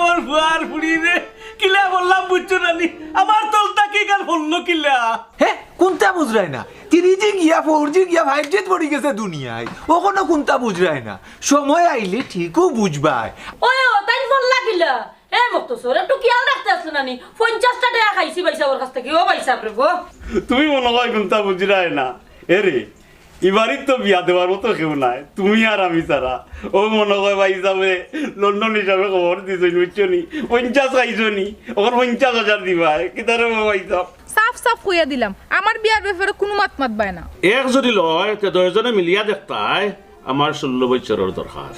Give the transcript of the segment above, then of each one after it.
আমার ফুয়ার ফুড়ি রে কিলা বললাম বুঝছো নানি আমার তলটা কি গাল বললো কিলা হ্যাঁ কোনটা বুঝরাই না 3G গিয়া 4G গিয়া 5G পড়ে গেছে দুনিয়ায় ও কোনো কোনটা বুঝরাই না সময় আইলে ঠিকও বুঝবাই ওই ও তাই ফোন লাগিলা এ মকতছর একটু খেয়াল রাখতে আসছ নানি 50 টাকা খাইছি পয়সা ওর কাছ থেকে ও পয়সা রে গো তুমি মনে হয় কোনটা বুঝরাই না এরে এবারই তো বিয়া দেওয়ার মতো কেউ নাই তুমি আর আমি ছাড়া ও মনে হয় ভাই হিসাবে লন্ডন হিসাবে খবর দিছ বুঝছো নি 50 খাইছো নি ওখানে 50,000 দিবা কি তার ভাই সাহেব সাফ সাফ কইয়া দিলাম আমার বিয়ার ব্যাপারে কোনো মাত বায় না এক যদি লয় তে দুইজনে মিলিয়া দেখতাই আমার 16 বছরের দরকার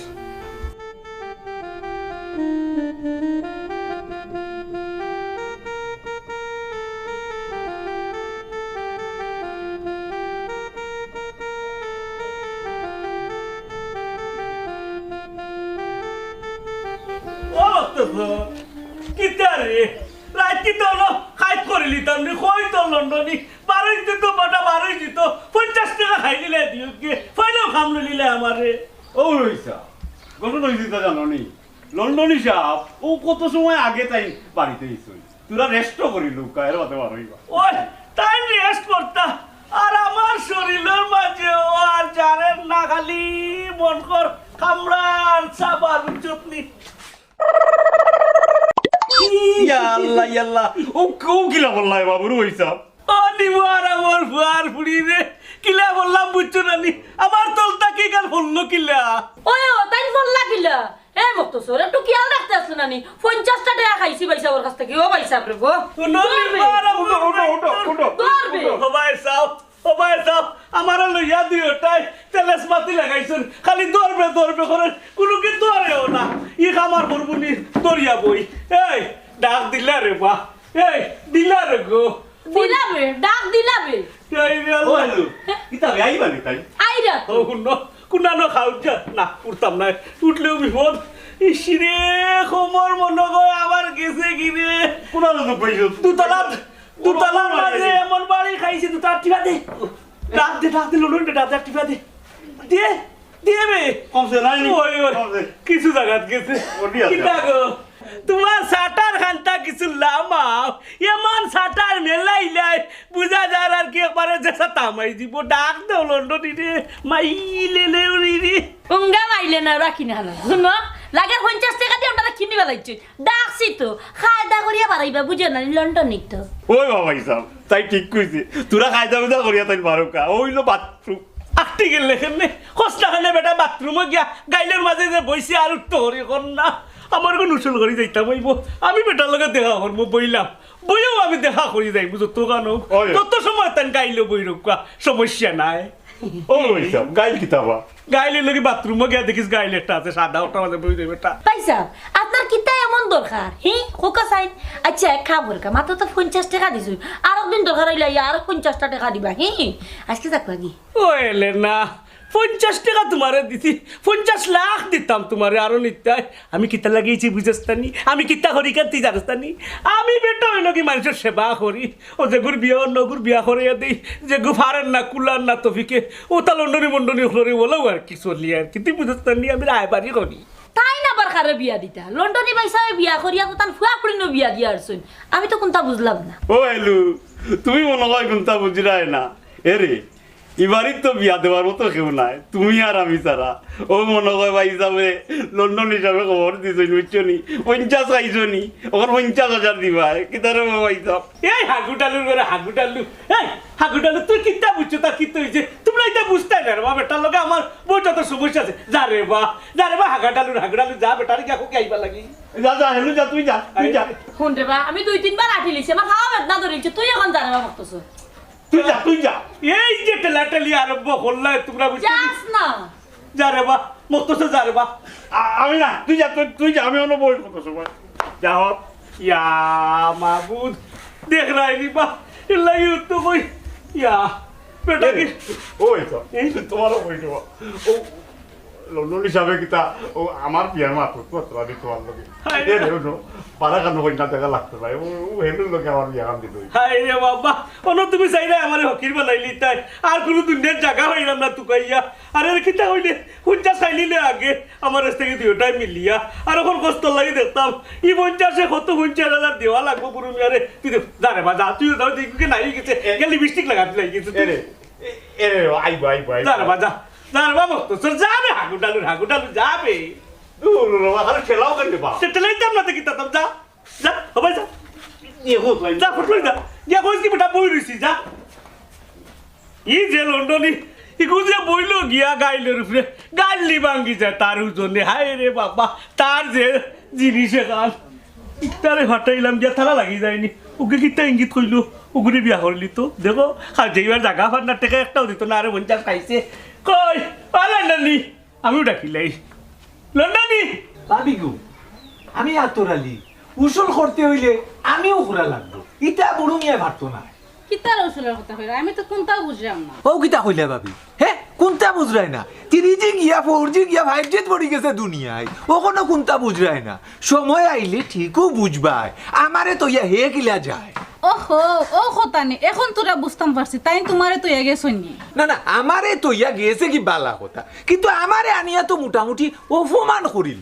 কিতারে রাত তো হলো খাই করে লিতাম নি কই তো লন্ডনি 12 দিত বটা 12 দিত 50 টাকা খাই দিলে দিও কি ফাইনাল খাম নিলে আমারে ও রইসা কোন রইসা জানো নি লন্ডনি সাহেব ও কত সময় আগে তাই বাড়িতে এসেই তোরা রেস্ট করি লুকায়ের মতে বারইবা ওই তাই রেস্ট করতা আর আমার শরীরের মাঝে ও আর জানেন না খালি মন কর কামড়ার সাবার চটনি ইয়াল্লাহ ইয়াল্লাহ ও কও কিলা বললাই বাবুরু হইছা ও নিওয়ার আমার ফুয়ার ফুড়ি রে কিলা বললাম বুঝছো নানি আমার তলটা কি গাল বললো কিলা ওই ও তাই ফোন লাগিলা এ মকতছর একটু খেয়াল রাখতে আসছ নানি 50 টাকা খাইছি পয়সা ওর কাছ থেকে ও পয়সা রে গো সবাই সাপ আমার লইয়া দিও তাই তেলেস মাতি লাগাইছেন খালি দৌড়বে দৌড়বে করে কোনো কি দৌড়েও না ই আমার বরবুনি দৌড়িয়া বই এই ডাক দিলা রে বা এই দিলা রে গো দিলাবে ডাক দিলাবে এই রে ও হ্যালো কিতা আইবা নি তাই আইরা ও কুনানো খাউজা না উঠতাম না উঠলেও বিপদ ইসিরে খমর মনে গো আবার গেছে কি রে কুনানো তো কইছো দুতলা মাঝে এমন বাড়ি খাইছি দুটা টিপা দে ডাক দে লড়ুন ডাক টিপা দে দে দেবে কমসে নাই ওই কিছু জায়গা গেছে কিটা গো তোমার সাটার খানটা কিছু লামাও এমন সাটার মেলাইলাই বুঝা যার আর কি একবারে যেসা তামাই দিব ডাক দেও লন্ডনি রে মাইলে লেউরি রে উঙ্গা মাইলে না রাখি না শুনো লাগে 50 টাকা দিয়ে ওটা কিনি বেলাইছি ডাকছি তো খায়দা করিয়া বাড়াইবা বুঝো না লন্ডনই তো ওই বাবা হিসাব তাই ঠিক কইছি তোরা খায়দা বুঝা করিয়া তাই বারোকা ওইলো বাথরুম আটটি গেলে কেনে কষ্টাখানে বেটা বাথরুমে গিয়া গাইলের মাঝে যে বইছি আর উঠতে করি কর না আমার কোন উসুল করি যাইতাম হইব আমি বেটার লগে দেখা করবো বইলাম বইও আমি দেখা করি যাই বুঝো তো গান তত সময় তান গাইলো বই রোকা সমস্যা নাই ও হিসাব গাইল কিতাবা গাইলে লগে বাথরুমে গিয়া দেখিস গাইলেরটা আছে সাদা ওটা মাঝে বই দেবে বেটা পয়সা আপনার কিতা এমন দরকার হি খোকা সাইন আচ্ছা খাবার কা মাত্র তো 50 টাকা দিছু আর একদিন দরকার হইলে আর 50 টাকা দিবা হি আজকে যাকবা কি ও এলে না 50 টাকা তোমারে দিছি 50 লাখ দিতাম তোমারে আরো নিতাই আমি কিতা লাগিয়েছি বুঝস্তানি আমি কিতা করি কান্তি জানস্তানি আমি বেটা হইল কি মানুষের সেবা করি ও যে গুর বিয়া নগুর বিয়া করিয়া দেই যে গু ফারেন না কুলার না তফিকে ও তা লন্ডনি মন্ডনি হলরে বলো আর কি চলি আর কি বুঝস্তানি আমি রায়বাড়ি করি তাই না বার কারে বিয়া দিতা লন্ডনি পয়সায় বিয়া করিয়া কোতান ফুয়া পুরিনো বিয়া দিয়া আরছুন আমি তো কোনটা বুঝলাম না ও হেলু তুমি মনে হয় কোনটা বুঝরাই না এরে এবারই তো বিয়া দেওয়ার মতো কেউ নাই তুমি আর আমি ছাড়া ও মনে হয় ভাই হিসাবে লন্ডন হিসাবে খবর দিছ বুঝছো নি 50 খাইছো নি ওখানে 50,000 দিবা কি তার ভাই সাহেব এই হাগুটালুর করে হাগুটালু এই হাগুটালু তুই কিতা বুঝছো তা কি হইছে তোমরা এটা বুঝতে না রে বেটার লগে আমার বইটা তো সমস্যা আছে যা রে বা হাগাটালু যা বেটার কি আকো কি আইবা লাগি যা হেলু যা তুই শুন রে বা আমি 2-3 বার আঠি লিছি আমার খাওয়া বেদনা ধরেছে তুই এখন জানা করতেছ তুই যা এই যে টেলাটেলি আরম্ভ করলে তোমরা বুঝছো যাস না যা রে বা মকতছর যা রে বা আমি না তুই যা আমি অন্য বই কত সময় যা হোক ইয়া মাবুদ দেখ রাইনি বা লাগি তো কই ইয়া বেটা কি ওই তো এই তোমারও বই দেবো ও লন্ডন হিসাবে কিতা ও আমার বিয়ার মাত্র কতরা দি তোমার লগে এ রে নো পারা কানো কইনা দেখা লাগতে ভাই ও হেলুর লগে আমার বিয়া কাম দিত হাই রে বাবা অন তুমি চাইলে আমার হকির বানাইলি তাই আর কোনো দুনিয়ার জায়গা হইলাম না তুকাইয়া আর এর কিতা হইলে হুঞ্জা চাইলিলে আগে আমার কাছ থেকে দুইটাই মিলিয়া আর এখন কষ্ট লাগি দেখতাম ই 50 কত 50,000 দেওয়া লাগবো পুরো মিয়ারে তুই দাঁড়ে বাজা তুই দাও দিকে নাই গেছে গেলি লিপস্টিক লাগাতে লাগিয়েছে এ রে আই ভাই দাঁড়ে বাজা দাঁড়ে বাবা তো সর যাবে হাগুডালু যাবে দূর বাবা আর খেলাও করতে পা সেটা লাইতাম না কিতা তাম যা যা হবে যা নিয়ে হোক ভাই যা ফটো যা গিয়া কইস কি বেটা বই রইছি যা ই যে লন্ডনি ইকু যে বইলো গিয়া গাইলের উপরে গাইলি ভাঙ্গি যায় তার ওজনে হায় রে বাবা তার যে জিনিসে কাল তারে হটাইলাম গিয়া থালা লাগি যায়নি ওকে কিতা ইঙ্গিত কইলো ওগুলি বিয়া করলি তো দেখো আর যেইবার জাগা ফান্নার থেকে একটাও দিত না আরে 50 খাইছে কই লন্ডনি আমিও ডাকিলাই লন্ডনি ভাবি গো আমি আতরালি উসল করতে হইলে আমিও ঘোরা লাগবো ইটা বুড়ো মিয়া ভাবতো না কিতার ওসলের কথা কইরা আমি তো কোনটাও বুঝলাম না ও কিতা কইলে ভাবি হ্যাঁ কোনটা বুঝরাই না 3G গিয়া 4G গিয়া 5G পড়ি গেছে দুনিয়ায় ও কোনো কোনটা বুঝরাই না সময় আইলে ঠিকও বুঝবাই আমারে তো ইয়া হে কিলা যায় ওহো ও কথা নেই এখন তোরা বুঝতাম পারছি তাই তোমারে তো এগে শুনি না না আমারে তো ইয়া গেছে কি বালা কথা কিন্তু আমারে আনিয়া তো মোটামুটি অপমান করিল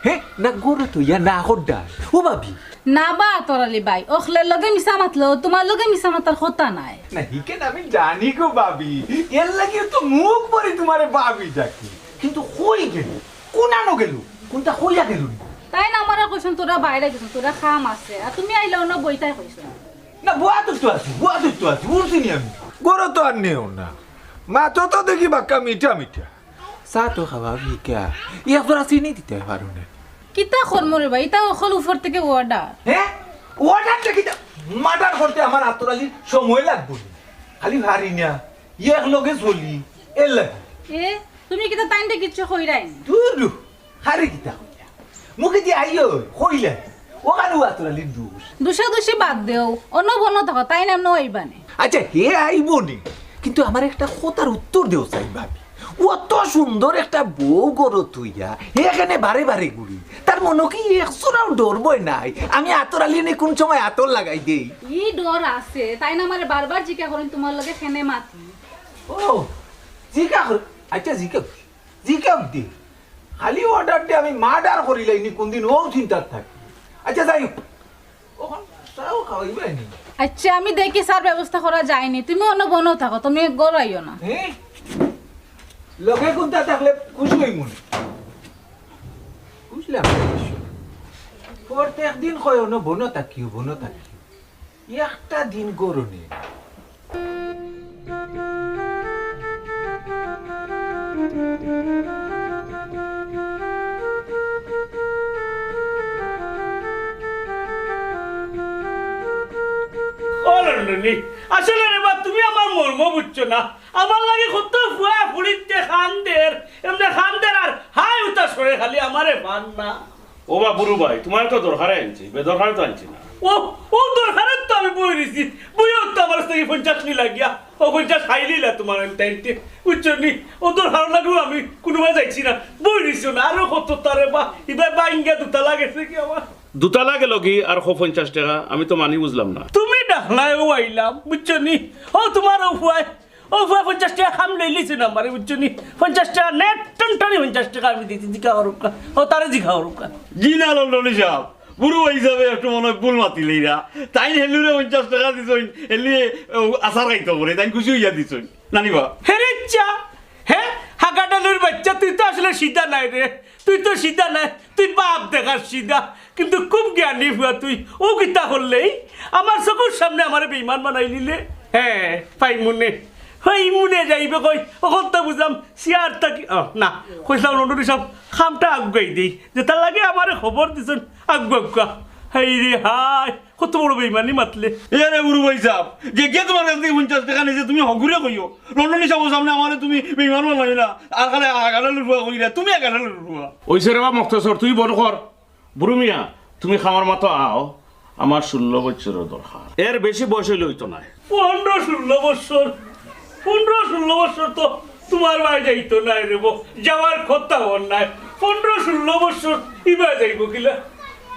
হ্যাঁ না গরু তো ইয়া না হড্ডা ও ভাবি না বা তোরালি ভাই ওখলের লগে মিশা মাতলো তোমার লগে মিশা মাতার কথা নাই না হিকেন আমি জানি গো ভাবি এর লাগি তো মুখ পরি তোমারে ভাবি ডাকি কিন্তু কই গেল কোনানো গেল কোনটা কইয়া গেল তাই না আমার কোশ্চেন তোরা বাইরে গেছো তোরা খাম আছে আর তুমি আইলেও না বইতাই কইছো না বুয়া তো আছি উড়ছিনি আমি গরো তো আর নেও না মাতো তো দেখি বাক্কা মিঠা মিঠা চা তো খাওয়া ভিকা ইয়া তোরা চিনি দিতে পারো না কিতা খরমরে ভাই এটা ওখল উপর থেকে ওয়াডা হ্যাঁ ওয়াটারটা কি মাটার করতে আমার আতরালির সময় লাগবে খালি ভারি না এক লগে চলি এর লাগে এ তুমি কিতা তাইনটা কিচ্ছু কইরাই দূর হারে কিতা কইলা মুখে দিয়ে আইও কইলা ও কারু আতরালির দোষ দুষাদুষি বাদ দেও অন্য বন থাকো তাই নাম নইবানে আচ্ছা হে আইব নি কিন্তু আমার একটা কথার উত্তর দেও চাই ভাবি অত সুন্দর একটা বউ গরো তুইয়া এখানে বারে বারে ঘুরি তার মনে কি একশোরাও ডরবই নাই আমি আতরালি নে কোন সময় আতর লাগাই দেই ই ডর আছে তাই না আমারে বারবার জিজ্ঞা করেন তোমার লগে খেনে মাতি ও জিকা আচ্ছা জিকা দি খালি অর্ডার দিয়ে আমি মার্ডার করিলাইনি কোনদিন ও চিন্তার থাকি আচ্ছা যাই ওখান চাও খাওয়াইবাই নি আচ্ছা আমি দেখি স্যার ব্যবস্থা করা যায়নি তুমি অন্য বনও থাকো তুমি গড়াইও না হ্যাঁ লগে কোনটা থাকলে খুশি হই মনে বুঝলাম প্রত্যেক দিন কয় অন্য বনো থাকিও একটা দিন গরনে লন্ডনি আসলে রে বা তুমি আমার মর্ম বুঝছো না আমার লাগে কত ফুয়া ফুড়িতে খান্দের এমনি খান্দের আর হাই উতাস করে খালি আমারে পান না ও বা বুড়ু ভাই তোমার তো দরকারে আনছি বেদরকারে তো আনছি না ও দরকারে তো আমি বই দিছি বইও তো আমার থেকে 50 নি লাগিয়া ও 50 খাইলিলা তোমার টাইমতে বুঝছো নি ও দরকার লাগু আমি কোনোবা যাইছি না বই দিছো না আরো কত তারে বা ইবা বাইঙ্গা দুটা লাগেছে কি আমার দুটা লাগে লগি আর 50 টাকা আমি তো মানি বুঝলাম না তুমি ডাকলাই ও আইলাম বুঝছো নি ও তোমার উপায় 50 টাকা খাম লইলিছে না আমারে বুঝছো নি 50 টাকা নেট টনটনি 50 টাকা আমি দিতে জিকা হরুকা ও তারে জিকা হরুকা জি না লন্ডনি সাহেব বুড়ো হিসাবে একটু মনে হয় ভুল মাতিলেইরা তাই হেলুরে 50 টাকা দিছইন হেলি আসার খাইতে করে তাই খুশি হইয়া দিছইন নানিবা হেরে চা হ্যাঁ হাগাডালুর বাচ্চা তুই তো আসলে সিধা নাই রে তুই তো সিধা নাই তুই বাপ দেখার সিধা কিন্তু খুব জ্ঞানী হুয়া তুই ও কিতা করলেই আমার চকুর সামনে আমার বেইমান বানাই নিলে হ্যাঁ পাই মনে হই মনে যাইবে কই ওখন তো বুঝলাম সিয়ার তাকি না কইলাম লন্ডনি সব খামটা আগুয়াই দেই যে তার লাগে আমার খবর দিছেন আগুয়া হাই রে হাই কত বড় বেইমানি মাতলে এরে বুড়ো ভাই সাহেব যে কে তোমার কাছ থেকে 50 টাকা নিয়েছে তুমি হগুরে কইও লন্ডনি সাহেবের সামনে আমারে তুমি বেঈমান বানাই না আর খালি আগাড়ালে রুয়া কইরা তুমি আগাড়ালে রুয়া ওইসে রে বা মকতছর তুই বড় কর বুড়ু মিয়া তুমি খামার মতো আও আমার 16 বছরের দরকার এর বেশি বয়স হইলে হইতো না 15-16 বছর তো তোমার ভাই যাইতো না রে বো যাওয়ার কথা হন নাই 15-16 বছর ইবা যাইব কিলা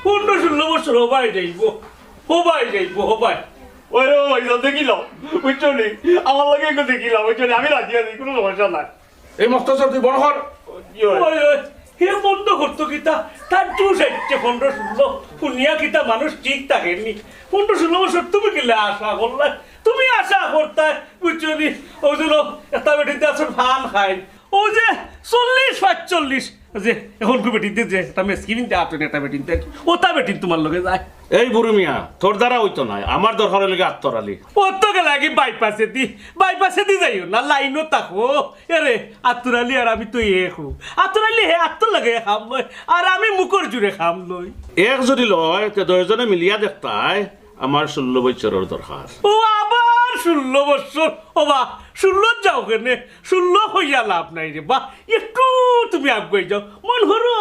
15-16 বছর হবাই যাইব হবাই ওই রে ভাই দেখিলাম বুঝছো নি আমার লাগে একটু দেখিলাম বুঝছো নি আমি রাজি আছি কোনো সমস্যা নাই এই মকতছর তুই বড় কর কি হয় ওই হে বন্ধ করতো কিতা তার জুস হচ্ছে 15-16 শুনিয়া কিতা মানুষ ঠিক থাকেনি 15-16 বছর তুমি কিলা আশা করলা তুমি আশা করতা বুঝছো নি ওই জন্য একটা বেটিতে আসল ফান খাই ও যে 40-45 যে এখন কো বেটিতে যে একটা মেসকিন দে আপনি একটা বেটিতে ও তা বেটিন তোমার লগে যায় এই বুড়ো মিয়া তোর দ্বারা হইতো নাই আমার দরকার লাগে আত্মরালি ও তো লাগে বাইপাসে দি যাইও না লাইনও থাকো এরে আতুরালি আর আমি তো একু আতুরালি হে আত্ম লাগে খাম লই আর আমি মুখর জুড়ে খাম লই এক যদি লয় তে দুইজনে মিলিয়া দেখতাই আমার 16 বছরের দরকার ও আবার 16 বছর ও বা 16 যাও কেনে 16 হইয়া লাভ নাই রে বা একটু তুমি আগুই যাও মন হরো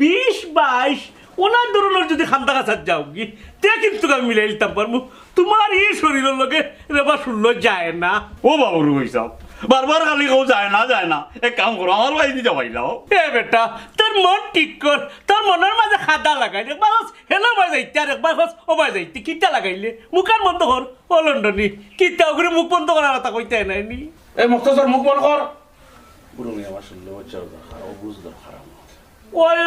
20-22 ওনার ধরনের যদি খান্দা কাছার যাও কি তে কিন্তু আমি মিলাই দিতাম পারবো তোমার এই শরীরের লগে রেবা 16 যায় না ও বাবু রুই সাহেব বারবার খালি কেউ যায় না এক কাম করো আমার ভাই দিতে পাইলাও এ বেটা তোর মন ঠিক কর তোর মনের মাঝে খাদা লাগাই একবার হেলো বাজাইতে আর একবার ও বাজাইতে কিটা লাগাইলে মুখার বন্ধ কর ও লন্ডনি কিটা ওগুলো মুখ বন্ধ করার কথা কইতে নাইনি এই মকতছর মুখ বন্ধ কর বুড়ো মিয়া আমার 16 বছরের দরকার ও বুঝ দরকার ওই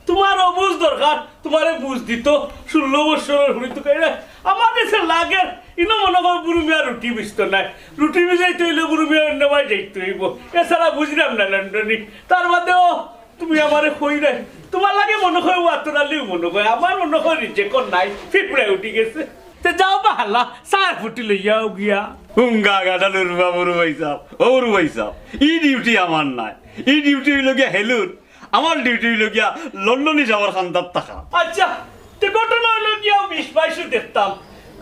তোমার অবুঝ দরকার তোমার বুঝ দিত 16 বছরের হুড়ি তো কাইরা আমার কাছে লাগে ইনো মনে কর বুড়ু মিয়া রুটি বিস্ত নাই রুটি বিজাইতে হইলে বুড়ু মিয়া নেওয়াই যাইতে হইব এছাড়া বুঝলাম না লন্ডনি তার বাদেও তুমি আমারে কই নাই তোমার লাগে মনে হয় আতরালিও মনে হয় আমার মনে হয় রিজেক্ট নাই ফিপড়ে উঠি গেছে তে যাও বাহালা সার ফুটি লইয়াও গিয়া হুঙ্গা গাডা লুরবা বুড়ু ভাই সাহেব ও বুড়ু ভাই সাহেব ই ডিউটি আমার নাই ই ডিউটি হইল গিয়া হেলুর আমার ডিউটি হইল গিয়া লন্ডনে যাওয়ার খান্দার টাকা আচ্ছা তে ঘটনা হইল গিয়া 20-22 দেখতাম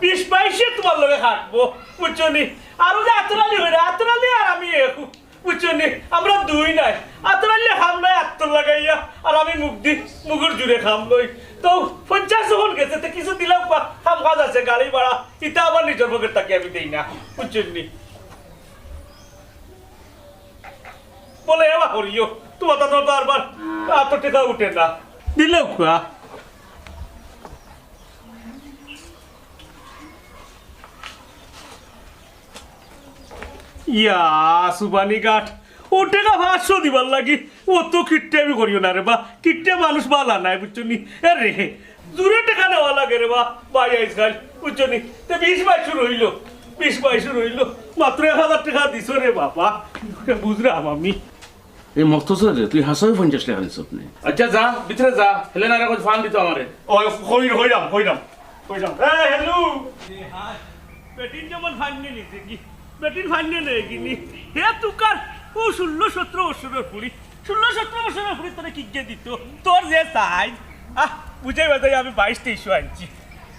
20-22 তোমার লগে হাঁটবো বুঝছো নি আর যে আতরালি হইরে আতরালি আর আমি একু বুঝছো নি আমরা দুই নাই আতরালি খাম নাই আত্তর লাগাইয়া আর আমি মুখের জুড়ে খাম লই তো 50 যখন গেছে তো কিছু দিলাম খাম কাজ আছে গাড়ি ভাড়া ইটা আবার নিজের পকেট তাকে আমি দেই না বুঝছো নি বলে এবার করিও তোমার তো বারবার এত টাকা উঠে না দিলেও খোয়া ইয়া সুবানি গাঠ ও টাকা 500 দিবার লাগি ও তো কিট্টে আমি করিও না রে বা কিট্টে মানুষ বালা নাই বুঝছো নি এ রে দূরে টাকা নেওয়া লাগে রে বা বাই আইসকাল বুঝছো নি তো 20-22 রইল 20-22 রইল মাত্র 1000 টাকা দিছো রে বাবা বুঝলাম আমি এই মকতছর তুই হাসাও 50 টাকা দিছ আপনি আচ্ছা যা ভিতরে যা হেলেন আর ফান দিত আমারে ও কইরাম এ হ্যালো বেটিন যেমন ফান্নি নিছে কি বেটিন ফান্নি নেই কিনি হে তুকার ও 16-17 বছরের পুরি 16-17 বছরের পুরি তোরে কি কে দিত তোর যে সাইজ বুঝাই বাজাই আমি 22-23 আনছি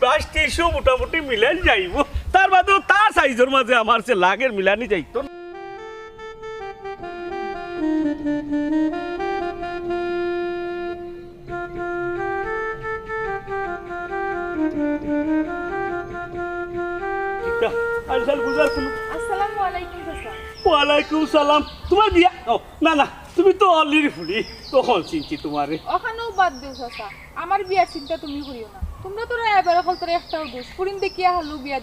22-23 মোটামুটি মিলান যাইব তার বাদেও তার সাইজের মাঝে আমার সে লাগের মিলানি যাইতো আসসালামু আলাইকুম চাচা ওয়ালাইকুম সালাম তোমার বিয়া ও না তুমি তো অলির ফুলি তখন চিনছি তোমারে ওখানেও বাদ দিও চাচা আমার বিয়ার চিন্তা তুমি করিও না তোমরা তো এবার হল তোর একটাও দোষ পুরিন দেখিয়া হলো বিয়া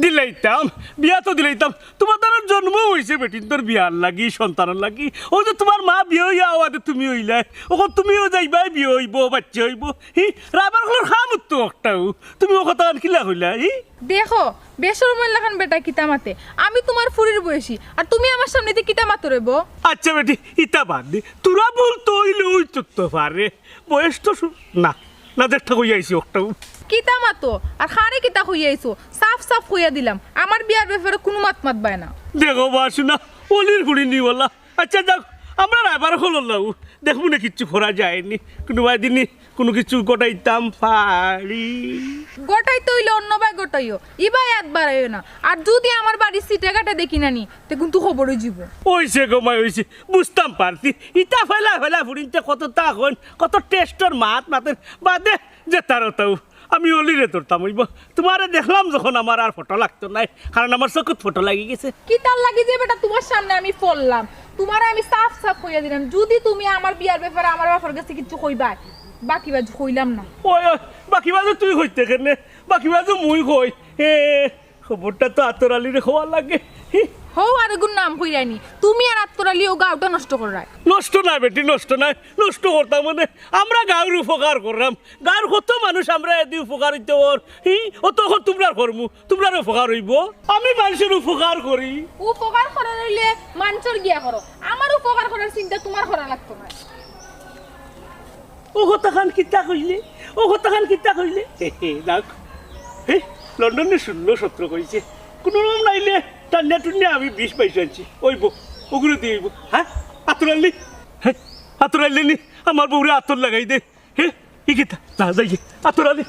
দিলাইতাম বিয়া তো দিলাইতাম তোমার তার জন্ম হয়েছে বেটিন তোর বিয়ার লাগি সন্তানের লাগি ও যে তোমার মা বিয়ে হইয়া আওয়াদে তুমি হইলাই ওখন তুমিও যাইবাই বিয়ে হইব বাচ্চা হইব হি রাবার হলোর খাম তো একটাও তুমি ও কথা কিলা হইলা হি দেখো বেসরমের লাগান বেটা কিতা মাতে আমি তোমার ফুরির বয়সী আর তুমি আমার সামনে দিয়ে কিতা মাতো রেব আচ্ছা বেটি ইতা বাদ দি তোরা বল তো হইলে ওই তো পারে বয়স তো না দেখটা কই আইছি একটাও কিতা মাতো আর খারে কিতা হইয়াইছো সাফ হইয়া দিলাম আমার বিয়ার ব্যাপারে কোনো মাত বায় না দেখো বাসুনা অলির গুড়ি নিওয়ালা আচ্ছা যাক আমরা রাবার হলো লাউ দেখবো না কিচ্ছু করা যায়নি কোনো দিনই কোনো কিছু গোটাইতাম পারি গোটাইতে হইলে অন্য বাই গোটাইও ইবাই একবার আইও না আর যদি আমার বাড়ির সিটে কাটা দেখি নানি তে কিন্তু খবরই যাব ওইছে গোমাই হইছে বুঝতাম পারতি ইটা ফেলা ফুরিনতে কত তা হন কত টেস্টর মাতের বাদে যে তারও তাও আমি অলিরে ধরতাম হইব তোমারে দেখলাম যখন আমার আর ফটো লাগতো নাই কারণ আমার চকুত ফটো লাগি গেছে কি তার লাগি যে বেটা তোমার সামনে আমি পড়লাম তোমারে আমি সাফ সাফ কইয়া দিলাম যদি তুমি আমার বিয়ার ব্যাপারে আমার বাবার কাছে কিছু কইবা বাকি বাজ কইলাম না ওই বাকি বাজু তুই হইতে কেনে বাকি বাজু মুই কই এ খবরটা তো আতরালিরে খোয়া লাগে হও আর গুণ নাম কইরানি তুমি আর আত্তরালি ও গাওটা নষ্ট করাই নষ্ট নাই বেটি নষ্ট নাই নষ্ট করতাম মানে আমরা গাঁর উপকার করলাম গাঁর কত মানুষ আমরা এদি উপকার হইতে ওর ও তখন তোমরা করমু তোমরার উপকার হইব আমি মানুষের উপকার করি উপকার করার হইলে মানুষের গিয়া করো আমার উপকার করার চিন্তা তোমার করা লাগতো না ও হতাখান কিতা কইলে ও হতাখান কিতা কইলে দেখ লন্ডনে 16-17 কইছে কোনো রকম নাইলে টান্না টুন্না আমি 20-22 আনছি ওইব ওগুলো দিয়ে হইব হ্যাঁ আতরাইলে নি আমার বউরে আতর লাগাই দে হে ই কিতা না যাই আতরালি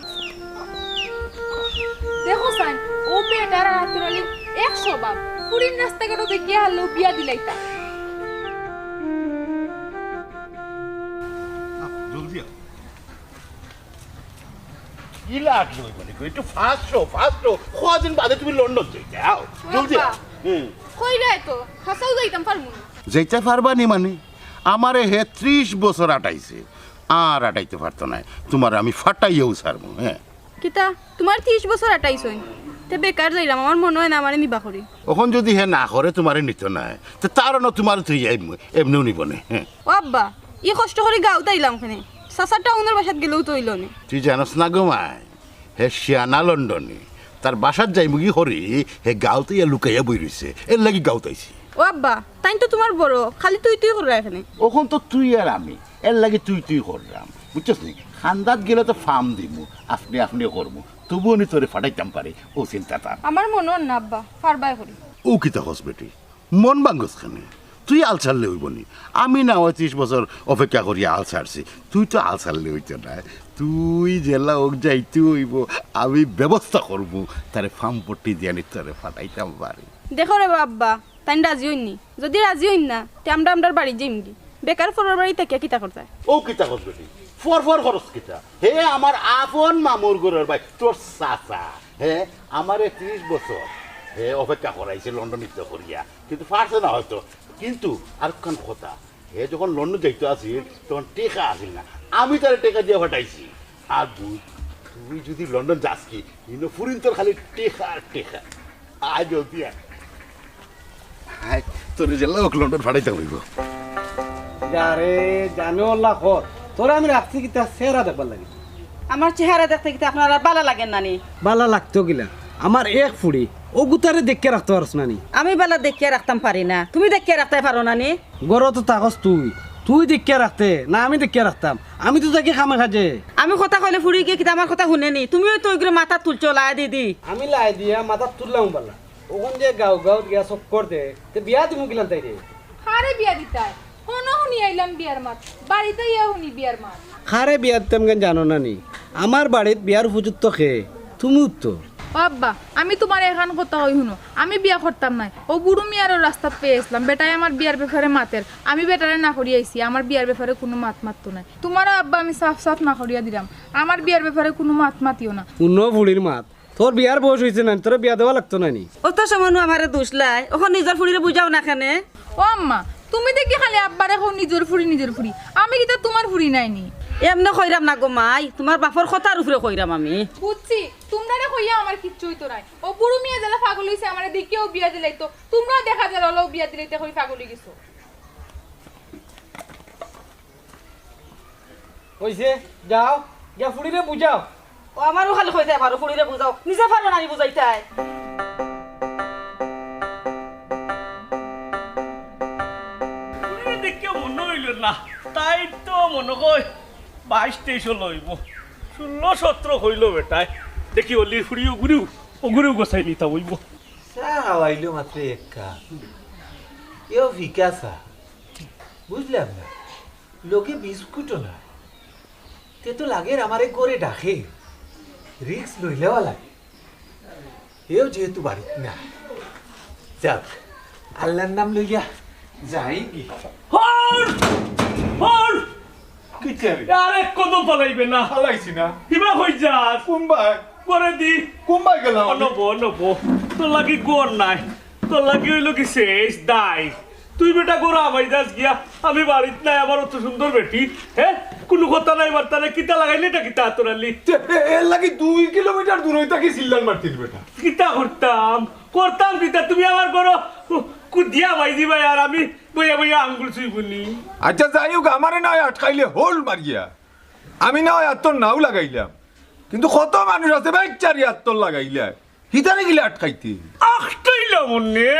দেখো সাইন ও বেটার আর আত্তরালি এক স্বভাব পুরিন রাস্তাঘাটে দেখিয়া হারলো বিয়া দিলাইতা জলদি ইলা কি মানে একটু ফাস্ট কদিন বাদে তুমি লন্ডন যাইতে আও জলদি কইরা তো হাসাও যাইতাম পারমু যেতে পারবা নি মানে আমারে হে 30 বছর আটাইছে আর আটাইতে পারতো না তোমার আমি ফাটাইয়াও ছাড়বো হ্যাঁ কিতা তোমার 30 বছর আটাইছ তে বেকার যাইলাম আমার মনে হয় না আমারে নিবা করি ওখন যদি হে না করে তোমারে নিত না তো তার না তোমার তুই এমনিও নিব না হ্যাঁ ও আব্বা ই কষ্ট করে গাঁও তাইলাম খানে সাসা টাউনের বাসাত গেলেও তৈল নি তুই জানস না গোমাই হে শিয়ানা লন্ডনে তার বাসার যাই মুগি হরি হে গাঁওতে লুকাইয়া বই রইছে এর লাগি গাঁওতাইছি ও আব্বা তাই তো তোমার বড় খালি তুই করে এখানে ওখন তো তুই আর আমি এর লাগি তুই করলাম বুঝছস নি খান্দাত গেলে তো ফার্ম দিমু আপনি করবো তবুও নি তোরে ফাটাইতাম পারে ও চিন্তাটা আমার মনে হয় না আব্বা পারবাই করি ও কিতা হস বেটি মন বাঙ্গস খানে তুই আল ছাড়লে হইব নি আমি না 30 বছর অপেক্ষা করি আল ছাড়ছি তুই তো আল ছাড়লে হইতো না তুই জেলা ওক যাইতে হইব আমি ব্যবস্থা করব তারে ফার্ম পট্টি দিয়ে নি তোরে ফাটাইতাম পারে দেখো রে আব্বা তাই রাজি হইনি যদি রাজি হইন না তে আমরা বাড়ি যাইমগি বেকার ফোনের বাড়ি থেকে কিতা করতে ও কিতা হস বেটি ফর খরচ কিতা হে আমার আপন মামুর ঘরের ভাই তোর চাচা হে আমার 30 বছর হে অপেক্ষা করাইছে লন্ডন নিতে করিয়া কিন্তু পারছে না হয়তো কিন্তু আরেকখান কথা হে যখন লন্ডন যাইতে আসিল তখন টেকা আসিল না আমি তার টেকা দিয়ে ফাটাইছি আর তুই যদি লন্ডন যাস কি কিন্তু ফুরিন তোর খালি টেকা আজ অব্দি তোর জেলা লন্ডন ফাটাইতে হইব যারে জানো আল্লাহ কর তোরা আমি রাখছি কি তার চেহারা দেখবার লাগে আমার চেহারা দেখতে কি আপনারা ভালো লাগেন নানি বালা লাগতো গিলা আমার এক ফুড়ি ও গুতারে দেখে রাখতে পারছ নানি আমি বেলা দেখিয়ে রাখতাম পারি না তুমি দেখিয়ে রাখতে পারো না নি গরো তো তাকস তুই দেখিয়ে রাখতে না আমি দেখিয়ে রাখতাম আমি তো তাকে খামে খাজে আমি কথা কইলে ফুড়ি গিয়ে কিন্তু আমার কথা শুনেনি তুমিও তো ওইগুলো মাথা তুলছো লাই দিদি আমি লাই দিয়া মাথা তুললাম বালা ওখান যে গাঁও গিয়া সব করতে তে বিয়া দিমু গিলাম তাই রে হারে বিয়া দিতাই কোন হুনি আইলাম বিয়ার মাত বাড়িতে ইয়া হুনি বিয়ার মাত খারে বিয়া দিতাম কেন জানো নানি আমার বাড়িত বিয়ার উপযুক্ত খে তুমি উত্তর বাবা আমি তোমার এখন কথা কই শুনো আমি বিয়া করতাম নাই ও বুড়ু মিয়ারও রাস্তা পেয়ে আসলাম বেটাই আমার বিয়ার ব্যাপারে মাতের আমি বেটারে না করিয়া আইছি আমার বিয়ার ব্যাপারে কোনো মাত মারতো নাই তোমারও আব্বা আমি সাফ না করিয়া দিলাম আমার বিয়ার ব্যাপারে কোনো মাত মাতিও না অন্য বুড়ির মাত তোর বিয়ার বয়স হয়েছে না তোর বিয়া দেওয়া লাগতো না নি অত সময় আমারে দোষ লাই ওখান নিজের ফুড়িরে বুঝাও না কেনে ও আম্মা তুমি দেখি খালি আব্বারে কও নিজের ফুড়ি আমি কিতা তোমার ফুড়ি নাইনি এমনি কইরাম না গো মাই তোমার বাপর কথার উপরে কইরাম আমি বুঝছি তোমরা কইয়া আমার কিচ্ছু হইতো নাই ও বুড়ু মিয়া জেলা পাগল হইছে আমারে দেখিও বিয়া দিলাই তো তোমরা দেখা যায় হলো বিয়া দিলাইতে কই পাগল হই গেছো কইছে যাও গিয়া ফুড়িরে বুঝাও ও আমারও খালি কইতে পারো ফুড়িরে বুঝাও নিজে পারো না বুঝাইতাই দেখে মনে হইল না তাই তো মনে কই 22-23 লইব 16-17 হইল বেটায় দেখি অলির ফুড়ি ওগুরিও গোছাই নিতা হইব চা হাওয়াইলো মাত্র একা এও ভিকাসা বুঝলাম না লোকে বিস্কুটও না তে তো লাগের আমারে করে ডাকে রিক্স লইলেও লাগে এও যেহেতু বাড়িত না যাক আল্লাহর নাম লইয়া যাই কি হল হল আরে কদম পালাইবে না হালাইছি না কিবা হই যাস কুম্বাই করে দি কুম্বাই গেলাম নবো তোর লাগি গোর নাই তোর লাগি হইলো কি শেষ দাই তুই বেটা গোরা আমাই দাস গিয়া আমি বাড়িত নাই আমার অত সুন্দর বেটি হ্যাঁ কোনো কথা নাই বার্তা নাই কিতা লাগাইলি এটা কিতা তোরালি এর লাগি 2 কিলোমিটার দূর হইতা কি সিল্লান মারতিস বেটা কিতা করতাম কিতা তুমি আমার করো কুদিয়া ভাই দিবা আর আমি বইয়া বইয়া আঙ্গুল চুইবনি আচ্ছা যাই হোক আমারে না আটকাইলে হোল মারিয়া আমি না হয় আত্মর নাও লাগাইলাম কিন্তু কত মানুষ আছে বেচারি আত্মর লাগাইলা হিতারে গিলে আটকাইতে আখটাইল মনে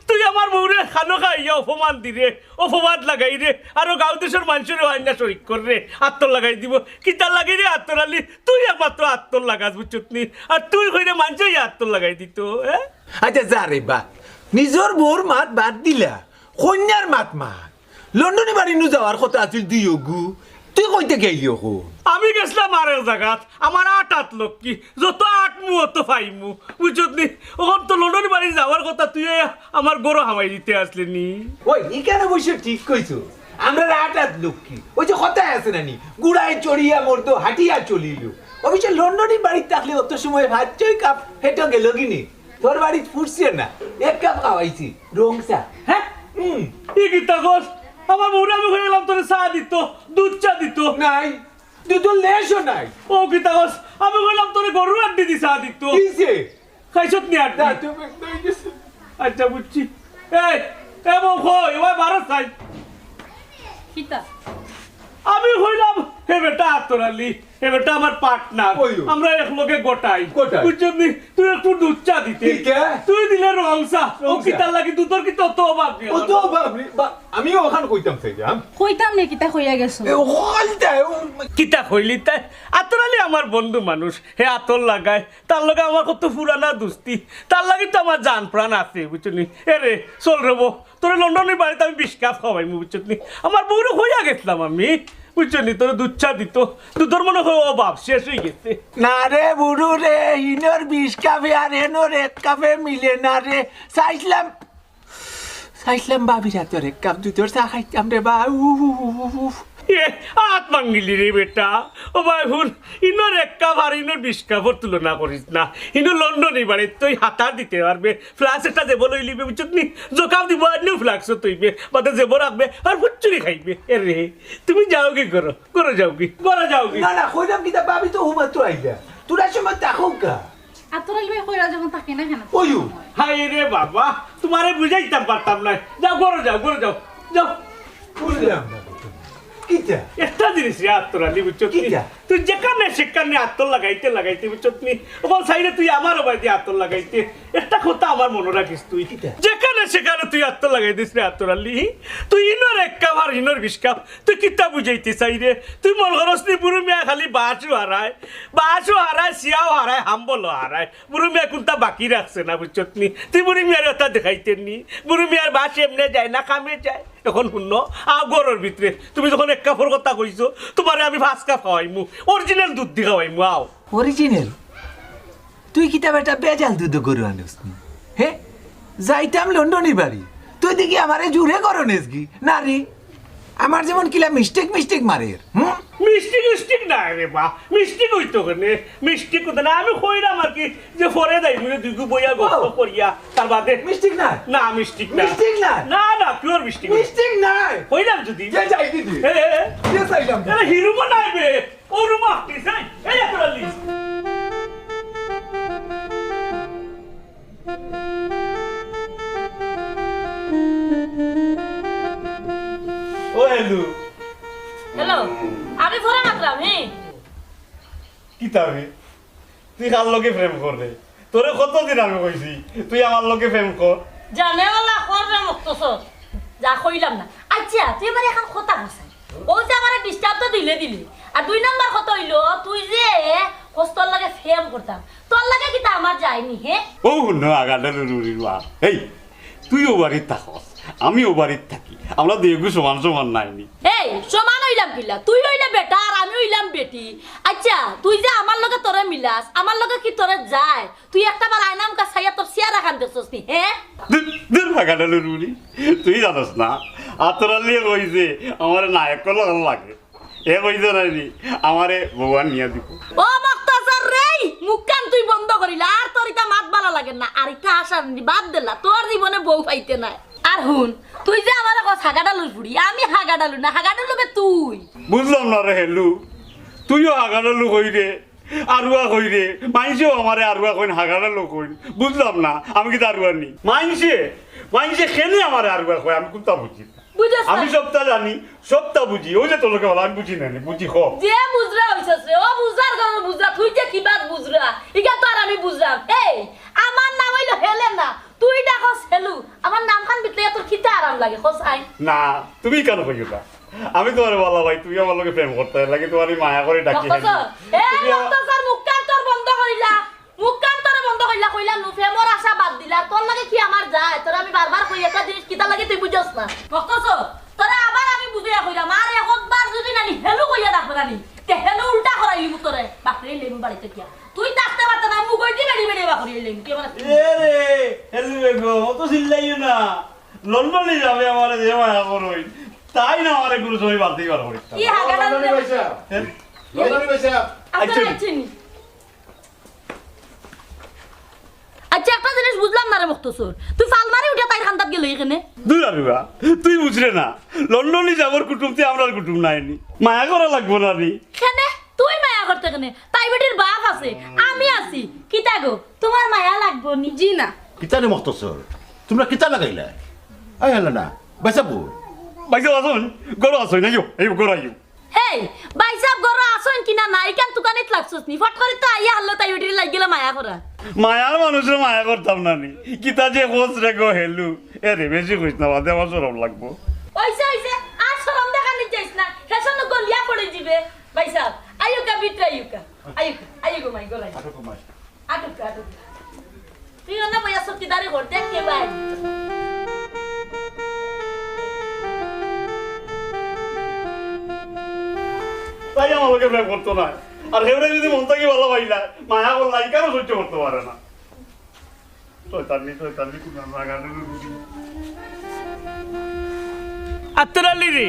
তুই আমার বউরে খানো খাইয়া অপমান দিরে অপবাদ লাগাই রে আর গাঁও দেশের মানুষের আইনা শরিক করে আত্মর লাগাই দিব কিতা লাগাই রে আত্মর আলি তুই একমাত্র আত্মর লাগাস বুঝছত নি আর তুই হইলে মানুষই আত্মর লাগাই দিত হ্যাঁ আচ্ছা যা রে বা নিজর বউর মাত বাদ দিলা কন্যার মাত লন্ডনে বাড়ি নু যাওয়ার কথা আছিল দুই অগু তুই কইতে গেলি হো আমি গেছিলাম আরেক জায়গাত আমার 8 লোক কি যত 8 মু অত ফাইমু বুঝছত নি ওখান তো লন্ডন বাড়ি যাওয়ার কথা তুই আমার গরু হামাই দিতে আসলি নি ওই এখানে বসে ঠিক কইছো আমরা 8 লোক কি ওই যে কথা আছে নানি গুড়ায় চড়িয়া মরতো হাটিয়া চলিল অবশ্য লন্ডনে বাড়ি থাকলে অত সময় ভাত চই কাপ হেঁটে গেল কিনি তোর বাড়ি ফুটছে না 1 কাপ খাওয়াইছি রংসা হ্যাঁ ই কিতা কস আমার বউরে আমি হয়ে গেলাম তোরে চা দিত দুধ চা দিত নাই দুধ লেশও নাই ও কিতা কস আমি কইলাম তোরে গরুর আড্ডি দি চা দিত কিসে খাইছত নি আড্ডি আচ্ছা বুঝছি এই বউ কই ওই 12 সাইড কিতা আমি হইলাম হে বেটা আতরালি হে বেটা আমার পার্টনার আমরা এক লগে গোটাই বুঝছনি তুই একটু দুধ চা দিতে তুই দিলে রংসা ও কিতা লাগি দুধর কি তত অভাব ও তো অভাব আমিও ওখান কইতাম চাই কইতাম নে কিতা কইয়া গেছো কিতা কইলি তাই আতরালি আমার বন্ধু মানুষ হে আতর লাগায় তার লগে আমার কত পুরানা দুস্তি তার লাগি তো আমার জান প্রাণ আছে বুঝছনি এরে চল রে বউ তোর লন্ডনের বাড়িতে আমি 20 কাপ খাওয়াই বুঝছনি আমার বউরে হইয়া গেছিলাম আমি বুঝছনি তোর দুধ চা দিত দুধর মনে হয় অভাব শেষ হয়ে গেছে না রে বুড়ু রে ইনর 20 কাপে আর এনর 1 কাপে মিলে না রে চাইছিলাম বাবির হাতের 1 কাপ দুধের চা খাইতাম রে বা হাত মাঙ্গিলি রে বেটা ও ভাই হুন ইনোর 1 কাপ আর ইনোর 20 কাপের তুলনা করিস না ইনো লন্ডনে বাড়ি তুই হাতা দিতে পারবে ফ্লাক্স একটা দেব লইলিবে বুঝছনি জোকাপ দিব আর নিউ ফ্লাক্স তুইবে বাদে দেব রাখবে আর ফুচুরি খাইবে এরে তুমি যাও কি করো যাও কি না কইলাম কি তা বাবি তো হুমাত্র আইলা তোরা সময় তাকো কা আতরাল ভাই কইরা যখন থাকে না কেন ওইও হাই রে বাবা তোমারে বুঝাইতাম পারতাম না যাও বুঝলাম কিটা একটা জিনিস রে আত্মরালি বুঝছনি তুই যেখানে সেখানে আত্মর লাগাইতে বুঝছনি ওখান সাইডে তুই আমার বাই দিয়ে আত্মর লাগাইতে একটা কথা আমার মনে রাখিস তুই যেখানে সেখানে তুই আত্মর লাগাই দিস রে আত্মরালি তুই ইনোর 1 কাপ আর ইনোর 20 কাপ তুই কিতা বুঝাইতে চাই রে তুই মন করসনি বুড়ু মিয়া খালি বাঁশও হারায় শিয়াও হারায় হাম্বলও হারায় বুড়ু মিয়া কোনটা বাকি রাখছে না বুঝছনি তুই বুড়ি মিয়ার কথা দেখাইতেন নি বুড়ু মিয়ার বাস এমনে যায় না কামে যায় এখন শুন গরুর ভিতরে তুমি যখন 1 কাপের কথা কইছো তোমারে আমি 5 কাপ খাওয়াইমু অরিজিনাল দুধ দি খাওয়াইমু আও অরিজিনাল তুই কিতা বেটা বেজাল দুধ গরু আনিস হে যাইতাম লন্ডনে বাড়ি তুই দেখি আমারে জুড়ে করো নেসগি না রে আমার যেমন কিলা মিস্টেক মারে মিষ্টি না রে বা মিষ্টি কইতো কেনে মিষ্টি কইতো না আমি কইরাম আর কি যে পরে যাই মুই দুগু বইয়া গল্প করিয়া তার বাদে মিস্টেক না মিষ্টি না পিওর মিষ্টি নাই কইরাম যদি যাই দিদি চাইলাম হিরো বানাইবে ও রুমা দিছাই এই একরালি ও হ্যালো আমি ফোরা মাত্রাম কিতাবে তুই কার লগে প্রেম কর রে তোরে কতদিন আমি কইছি তুই আমার লগে প্রেম কর জানে ওলা করবে মকতছর যা কইলাম না আচ্ছা তুই আমার এখন কথা বসাই ও যে আমার ডিস্টার্ব তো দিলে আর 2 নাম্বার কথা হইলো তুই যে কষ্টর লাগে ফেম করতাম তোর লাগে কি তা আমার যায়নি হে ও ন আগাডা রুরিবা এই তুইও বাড়িতে থাকস আমিও বাড়িতে থাকি আমরা দুইগু সমান নাইনি এই সমান হইলাম কিলা তুই হইলে বেটা আর আমি হইলাম বেটি আচ্ছা তুই যে আমার লগে তোরে মিলাস আমার লগে কি তোরে যায় তুই একটা বার আয়নাম কা ছাইয়া তোর সিয়ারা খান দেখছস নি হে দূর ভাগাডা রুরি তুই জানোস না আতরালি কইছে আমার নায়ক লাগে এ কইতো নানি আমারে ভগবান নিয়ে দিব ও মকতছর রে মুখ কান তুই বন্ধ করিলা আর তোর ইটা মাত ভালো লাগে না আর ইটা আশা বাদ দিলা তোর জীবনে বউ পাইতে নাই আর হুন তুই যে আমার কস হাগাডালুর বুড়ি আমি হাগাডালু না হাগাডালুকে তুই বুঝলাম না রে হেলু তুইও হাগাডালু কই রে আরুয়া কই রে মাইনছেও আমারে আরুয়া কইন হাগাডালু কইন বুঝলাম না আমি কি আরুয়া নি মাইনছে খেলে আমারে আরুয়া কই আমি কোনটা বুঝি বুঝছ আমি সবটা জানি সবটা বুঝি ওই যে তোকে বলা আমি বুঝি না বুঝি খো যে বুঝরা হইছস রে ও বুঝার কারণে বুঝরা তুই যে কি বাত বুঝরা ইগা তো আর আমি বুঝলাম এই আমার নাম হইলো হেলেনা তুই ডাকস হেলু আমার নাম খান বিতলে তোর খিতে আরাম লাগে খোসাই না তুমি কেন কইবা আমি তোমারে বলা ভাই তুই আমার লগে প্রেম করতে লাগে তোমার মায়া করে ডাকি মকতছর মুখ কান তোর বন্ধ করিলা মুখ কান তোর বন্ধ কইলা কইলা নু প্রেমর আশা বাদ দিলা তোর লাগে কি আমার যায় তোর আমি বারবার কই একটা জিনিস কিতা লাগে তুই বুঝছস না মকতছর তোরা আবার আমি বুঝিয়া কইলাম আর একবার যদি নানি হেলু কইয়া ডাকবে নানি তে হেলু উল্টা করাইলি মুতরে বাকরে লেমু বাড়িতে কিয়া তুই থাকতে পারত না মুখ কইতি বেড়ি বেড়ি বাকরে লেমু কি মানে এ রে হেলু বেগো অত চিল্লাইও না লন্ডনে যাবে আমারে যে মায়া করই তাই না আমারে গুরু সবাই বাদ দিবার করি কি হাগাডাল আচ্ছা একটা জিনিস বুঝলাম না রে মকতছর তুই ফালমারি উঠে তাই খান্দাত গেল এখানে দুই আরুয়া তুই বুঝরে না লন্ডনে যাবার কুটুমতে আমরার কুটুম নাইনি মায়া করা লাগবো না নি কেনে তুই মায়া করতে কেনে তাই বেটির বাপ আছে আমি আছি কিতা গো তোমার মায়া লাগবো নি জি না কিতানে মকতছর তোমরা কিতা লাগাইলা আই হলো না বাইসাবু বাইসা আসুন গরু আসুন না এই গরু আইও হেই বাইসাব গরু আসুন কিনা নাই কেন দোকানেত লাগছস নি ফট করে তো আইয়া হল্লো তাই বেটির লাগিলা মায়া করা মায়ার মানুষের মায়া করতাম না নি কিতা যে খোঁজ রে গো হেলু এ রে বেশি কইস না বাদে আমার সরম লাগবো ওইসে আর শরম দেখানি যাইস না হেসন গলিয়া পড়ে দিবে বাইসাব আইউকা বিটরা আইউকা মাই গলাই আটুকা তুই না বয়া সত্যিদারি করতে কে ভাই তাই আমাকে প্রেম করতো না আর হেউরে যদি মন থেকে ভালো পাইলা মায়া করলা কেন সহ্য করতে পারে না শয়তানি কোন লাগানো বুঝি আত্রালি রে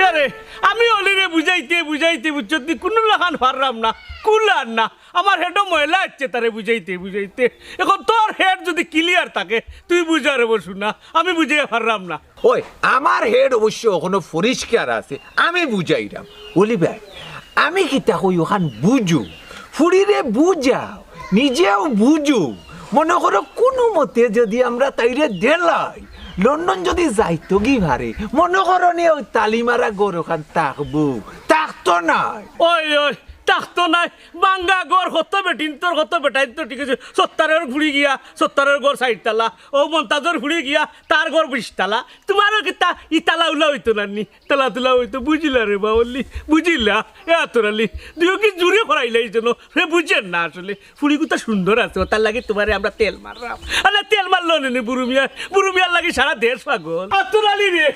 আরে আমি অলি রে বুঝাইতে বুঝছত কোনো লাগান পারলাম না কুলার না আমার হেডও ময়লা আছে তারে বুঝাইতে এখন তোর হেড যদি ক্লিয়ার থাকে তুই বুঝারে বসু না আমি বুঝাই পারলাম না ওই আমার হেড অবশ্য এখনো পরিষ্কার আছে আমি বুঝাইরাম বলি ভাই আমি কিতা কই ওখান বুঝু ফুড়িরে বুঝাও নিজেও বুঝু মনে করো কোনো মতে যদি আমরা তাইরে দেলাই লন্ডন যদি যাইতো কি ভারে মনে করো নি ওই তালিমারা গরু খান থাকতো নাই ওই থাকতো নাই বাঙ্গা গড় কত বেটিন তোর কত বেটাইন তো ঠিক আছে 70 ঘুরি গিয়া 70 গড় 60 তালা ও মন্তাজর ঘুরি গিয়া তার গড় 20 তালা তোমারও কিতা ই তালা উলা হইতো নানি তালা তুলা হইতো বুঝিলা রে বাউলি বুঝিলা এ আতরালি দিও কি জুড়ে করাইলাই জন্য রে বুঝেন না আসলে ফুড়ি কুতা সুন্দর আছে তার লাগে তোমারে আমরা তেল মারলাম আরে তেল মারলো নে বুরু মিয়ার লাগে সারা দেশ পাগল আতরালি রে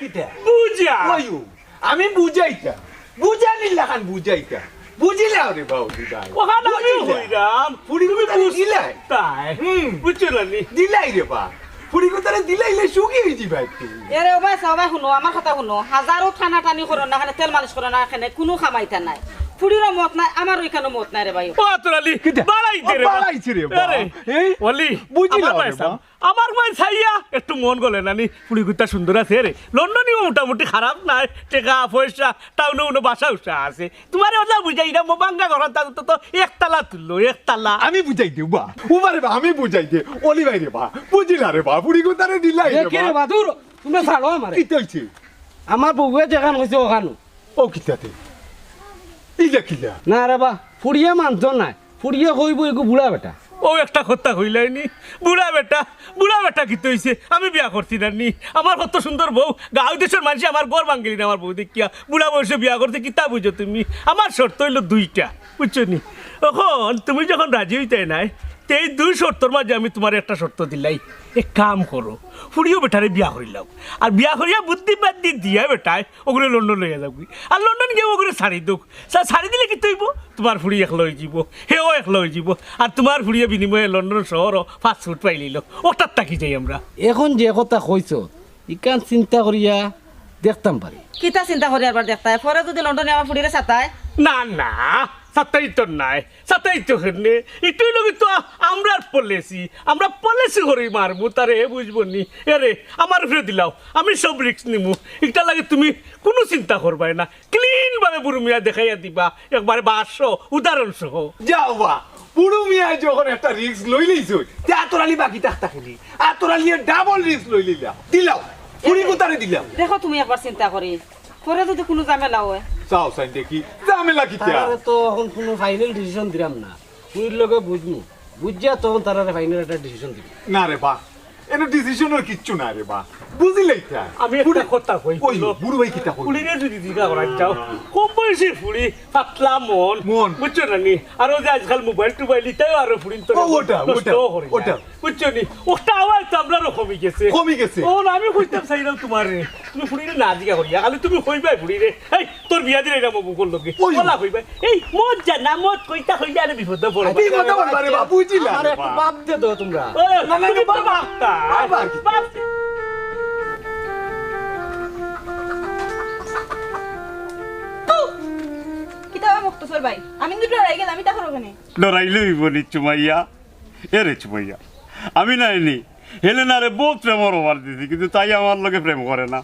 বুঝা আমি বুঝাইতা বুঝানি লাগান বুঝাইতা বুঝিলা রে বাউলি ভাই ওখানে আমি হইরাম ফুড়ি কুতারে দিলাই তাই বুঝছো নানি দিলাই রে বা ফুড়ি কুতারে দিলাইলে সুখী হইছি ভাই তুই এরে ওবাই সবাই শুনো আমার কথা শুনো হাজারো টানা টানি করো না এখানে তেল মালিশ করো না এখানে কোনো খামাইতা নাই ফুড়িরও মত নাই আমার ওইখানে মত নাই রে ভাই ও তোরালি বাড়াইছে রে এই ওলি বুঝিলা আমার ভাই ছাইয়া একটু মন গলে নানি পুরি গুতা সুন্দর আছে রে লন্ডনেও মোটামুটি খারাপ নাই টাকা পয়সা টাউনে উনো বাসা উসা আছে তোমারে ওলা বুঝাই না মো বাঙ্গা ঘর তো একতলা তুললো একতলা আমি বুঝাই দেব বা উবারে বা আমি বুঝাই দে অলি ভাই রে বা বুঝিলা রে বা পুরি গুতারে দিলাই রে কে রে বাদুর তুমি ছাড়ো আমারে কি হইছে আমার বউয়ে যেখান হইছে ওখানো ও কিতাতে এই দেখিলা না রে বা ফুড়িয়ে মানছ নাই ফুড়িয়ে কইব এগো বুড়া বেটা ও একটা কথা হইলাইনি বুড়া বেটা কি হইছে আমি বিয়া করছি না নি আমার কত সুন্দর বউ গাঁও দেশের মানুষ আমার গড় ভাঙ্গিলি না আমার বউ দেখিয়া বুড়া বয়সে বিয়া করতে কিতা বুঝো তুমি আমার শর্ত হইল 2টা বুঝছো নি এখন তুমি যখন রাজি হইতে নাই এই 2 শর্তর মাঝে আমি তোমার একটা শর্ত দিলাই এক কাম করো ফুড়িও বেটারে বিয়া করিলাম আর বিয়া করিয়া বুদ্ধি বাদ্ধি দিয়া বেটায় ওগুলো লন্ডন লইয়া যাবি আর লন্ডন গিয়ে ওগুলো ছাড়ি দুক ছাড়ি দিলে কি তৈব তোমার ফুড়ি একলা হয়ে যাব হেও একলা হয়ে যাব আর তোমার ফুড়িয়ে বিনিময়ে লন্ডন শহরও ফাস্ট ফুড পাই লিল ওটার তাকি যাই আমরা এখন যে কথা কইছ ইকান চিন্তা করিয়া দেখতাম পারি। কিতা চিন্তা করি আবার দেখতায় পরে যদি লন্ডনে আমার ফুড়িরে সাতায় না না সাতাই তো নাই সাতাই তো হেনে একটুই লোক তো আমরা পলিসি করি মারবো তারে বুঝবো নি এরে আমার ফিরে দিলাও আমি সব রিস্ক নিমু এটা লাগে তুমি কোনো চিন্তা করবাই না ক্লিন ভাবে বুড়ু মিয়া দেখাইয়া দিবা একবারে 500 উদাহরণ সহ যাও বা বুড়ো মিয়া যখন একটা রিস্ক লই লইছো তে আতরালি বাকি থাকতা খেলি আতরালি ডাবল রিস্ক লই দিলাও পুরি কোতারে দিলাম দেখো তুমি একবার চিন্তা করি পরে যদি কোনো ঝামেলা হয় চাও সাইন দেখি ঝামেলা কিতা তারা তো এখন কোনো ফাইনাল ডিসিশন দিলাম না, পুরীর লোকে বুঝমু বুঝিয়া তখন তারা ফাইনাল একটা ডিসিশন দিবে। না রে বা এনে ডিসিশনের কিচ্ছু না রে বা বুঝিলেই তা আমি একটা কথা কই ওই বুড়ো ভাই কিতা কই ফুলিরে যদি দিঘা করা যাও কম বয়সী ফুলি পাতলা মন বুঝছো না নি আর ওই যে আজকাল মোবাইল টোবাইল ইতাও আরো ফুলিন তো ওটা বুঝছো নি ওটা আওয়াজ তো আপনারও কমে গেছে ও আমি কইতাম চাইলাম তোমারে তুমি ফুলিরে না দিঘা করিয়া খালি তুমি কইবাই ফুলিরে এই তোর বিয়া দিলে না মো বকল লগে বলা কইবাই এই মত জানা মত কইতা কইলে আর বিপদে পড়বে বিপদে পড়বে রে বাবু বুঝিলা আরে একটু বাপ দে দাও তোমরা না না বাপটা বাপ মকতছর ভাই আমি কিন্তু ডরাই গেলাম আমি তাহলে ওখানে ডরাইলেই বলি চুমাইয়া এরে চুমাইয়া আমি নাইনি হেলেনারে বহুত প্রেমর ওভার দিছি কিন্তু তাই আমার লগে প্রেম করে না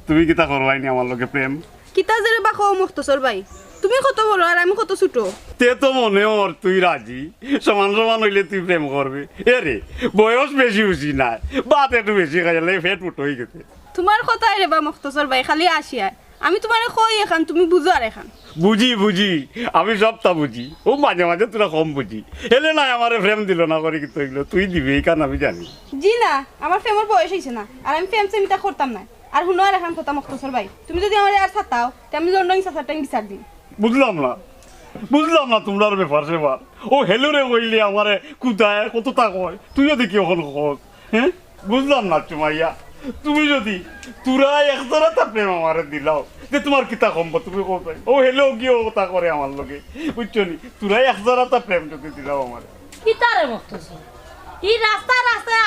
তুমি কিতা করবাইনি আমার লগে প্রেম কিতা জেরে বাখো মকতছর ভাই তুমি কত বড় আর আমি কত ছোট তে তো মনে ওর তুই রাজি সমান সমান হইলে তুই প্রেম করবে এরে বয়স বেশি উচি নাই বাত একটু বেশি খাইলে ফেট ফুট হয়ে গেছে তোমার কথাই রে বা মকতছর ভাই খালি আসিয়া আমি তোমারে কই এখান তুমি বুঝো আর এখান বুঝি আমি সবটা বুঝি ও মাঝে মাঝে তোরা কম বুঝি হেলে নাই আমার প্রেম দিল না করে কিন্তু এগুলো তুই দিবি এই কারণ আমি জানি জি না আমার প্রেমের বয়স হয়েছে না আর আমি প্রেম সেমিতা করতাম না আর হুনো আর এখন কথা মকতছর ভাই তুমি যদি আমার আর ছাতাও তে আমি লন্ডন সাসারটা বিচার দিই বুঝলাম না তোমরার ব্যাপার সেবার ও হেলো রে কইলে আমারে কোথায় কতটা কয় তুইও দেখি ওখানে কর হ্যাঁ বুঝলাম না চুমাইয়া তুমি যদি তোরা একজোড়াটা প্রেম আমারে দিলাও যে তোমার কিতা কম তুমি কোথায় ও হেলো গিয়ে কথা করে আমার লগে বুঝছো নি তোরা একজোড়াটা প্রেম যদি দিলাও আমারে কিতা রে মকতছর এই রাস্তায়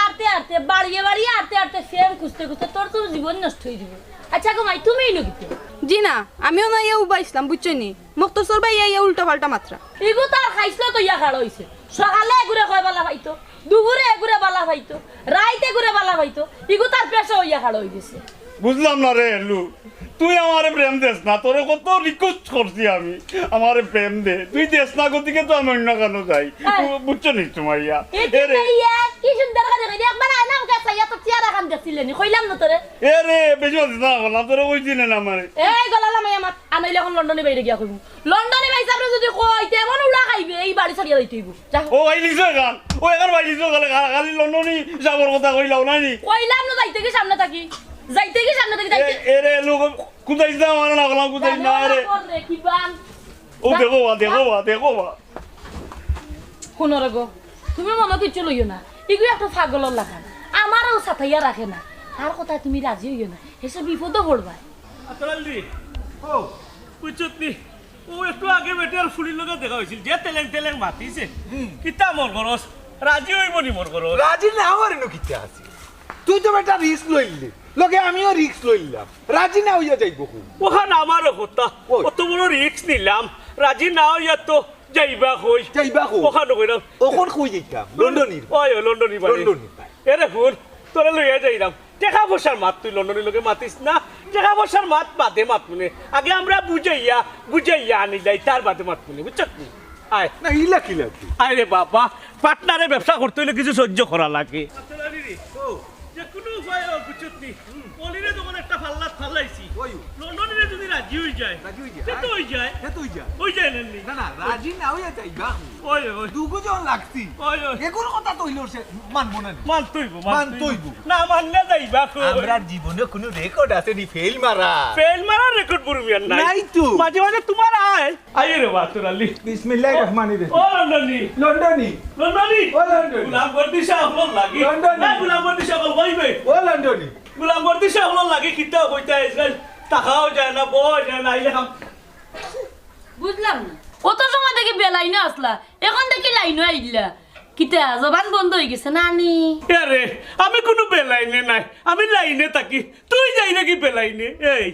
আরতে বাড়িয়ে আরতে ফেম খুঁজতে তোর তো জীবন নষ্ট হয়ে যাবে আচ্ছা গো মাই তুমি লগিতে জি না আমিও না ইয়া উবা ইসলাম বুঝছো নি মকতছর ভাই ইয়া উল্টা পাল্টা মাত্রা এগু তার খাইছিল তো ইয়া খাড় হইছে সকালে এগুরে কয় বালা পাইতো দুপুরে এগুরে বালা পাইতো রাইতে এগুরে বালা পাইতো এগু তার পেশা হইয়া খাড় হই গেছে বুঝলাম না রে হেলু তুই আমারে প্রেম দেস না তোরে কত রিকোয়েস্ট করছি আমি আমারে প্রেম দে তুই দেস না গতিকে তো আমি অন্য কেন যাই বুঝছো নি চুমাইয়া এরে কি সুন্দর করে কই একবার আনাম কে সাইয়া তো চেয়ারা খান দেছিলেনি কইলাম না তোরে এরে বেশি না বললাম তোরে কইছি না আমারে এই গলালাম আমার আনাইলে এখন লন্ডনে বাইরে গিয়া কইবো লন্ডনে বাইসা আপনি যদি কই তেমন উড়া খাইবে এই বাড়ি ছাড়িয়া যাইতে হইব ও আইলিছো গান ও এখান বাইলিছো গলে খালি লন্ডনই যাবার কথা কইলাও নানি কইলাম না যাইতে কি সামনে থাকি যাইতে যাইতে এরে লোক কুদাইছ না আমার না গলা কুদাইছ না এরে কি বান ও দেখো বা শুনো রে গো তুমি মনে কিছু লইও না এগুলো একটা পাগলের লাগান আমারও সাথাইয়া রাখে না আর কথা তুমি রাজি হইও না এসব বিপদও পড়বা আতরালি ও বুঝছনি ও একটু আগে বেটার ফুলির লগে দেখা হইছিল যে তেলেং মাতিছে কিতা মর করস রাজি হইব নি মর করস রাজি না হওয়ার নো কিতা আছে তুই তো বেটা রিস্ক লইলি লগে আমিও রিস্ক লইলাম রাজি না হইয়া যাইব ওখানে আমারও কথা অত বড় রিস্ক নিলাম রাজি না হইয়া তো যাইবা কই ওখানে কইলাম ওখন কই যাইতাম লন্ডনের ওই লন্ডনই বাড়ি এরে ফুল তোরা লইয়া যাইলাম টাকা পয়সার মাত তুই লন্ডনের লোকে মাতিস না টাকা পয়সার মাত বাদে মাত মুনে আগে আমরা বুঝাইয়া আনি যাই তার বাদে মাত মুনে বুঝছ আয় না ইলা কি লাগে আয় রে বাবা পার্টনারে ব্যবসা করতে হইলে কিছু সহ্য করা লাগে যে কোনো উপায় বুঝছনি পলিরে তখন একটা ফাল্লাইছি লন্ডনে যদি রাজি হয়ে যায় তো হয়ে যায় না রাজি না হইয়া যাইবা ওই দুগুজন লাগছি এগুলো কথা তো হইলো মানবো না মানতইব না মানলে যাইবা আমরা জীবনে কোনো রেকর্ড আছে নি ফেল মারা রেকর্ড বুরমিয়ার নাই তো মাঝে তোমার আয় রে বাতুরালি বিসমিল্লাহির রহমানির রহিম ও লন্ডনি ও লন্ডনি গুলাম গর্দি শাহ লাগি না গুলাম গর্দি শাহ কইবে ও লন্ডনি গুলাম গর্দি শাহ লাগে কিতা কইতা আইছাল টাকাও যায় না বয় যায় না আইলে বুঝলাম না কত সময় থেকে বেলাইনে আসলা এখন দেখি লাইনও আইলা কিতা জবান বন্ধ হয়ে গেছে নানি আরে আমি কোনো বেলাইনে নাই আমি লাইনে থাকি তুই যাই নাকি বেলাইনে এই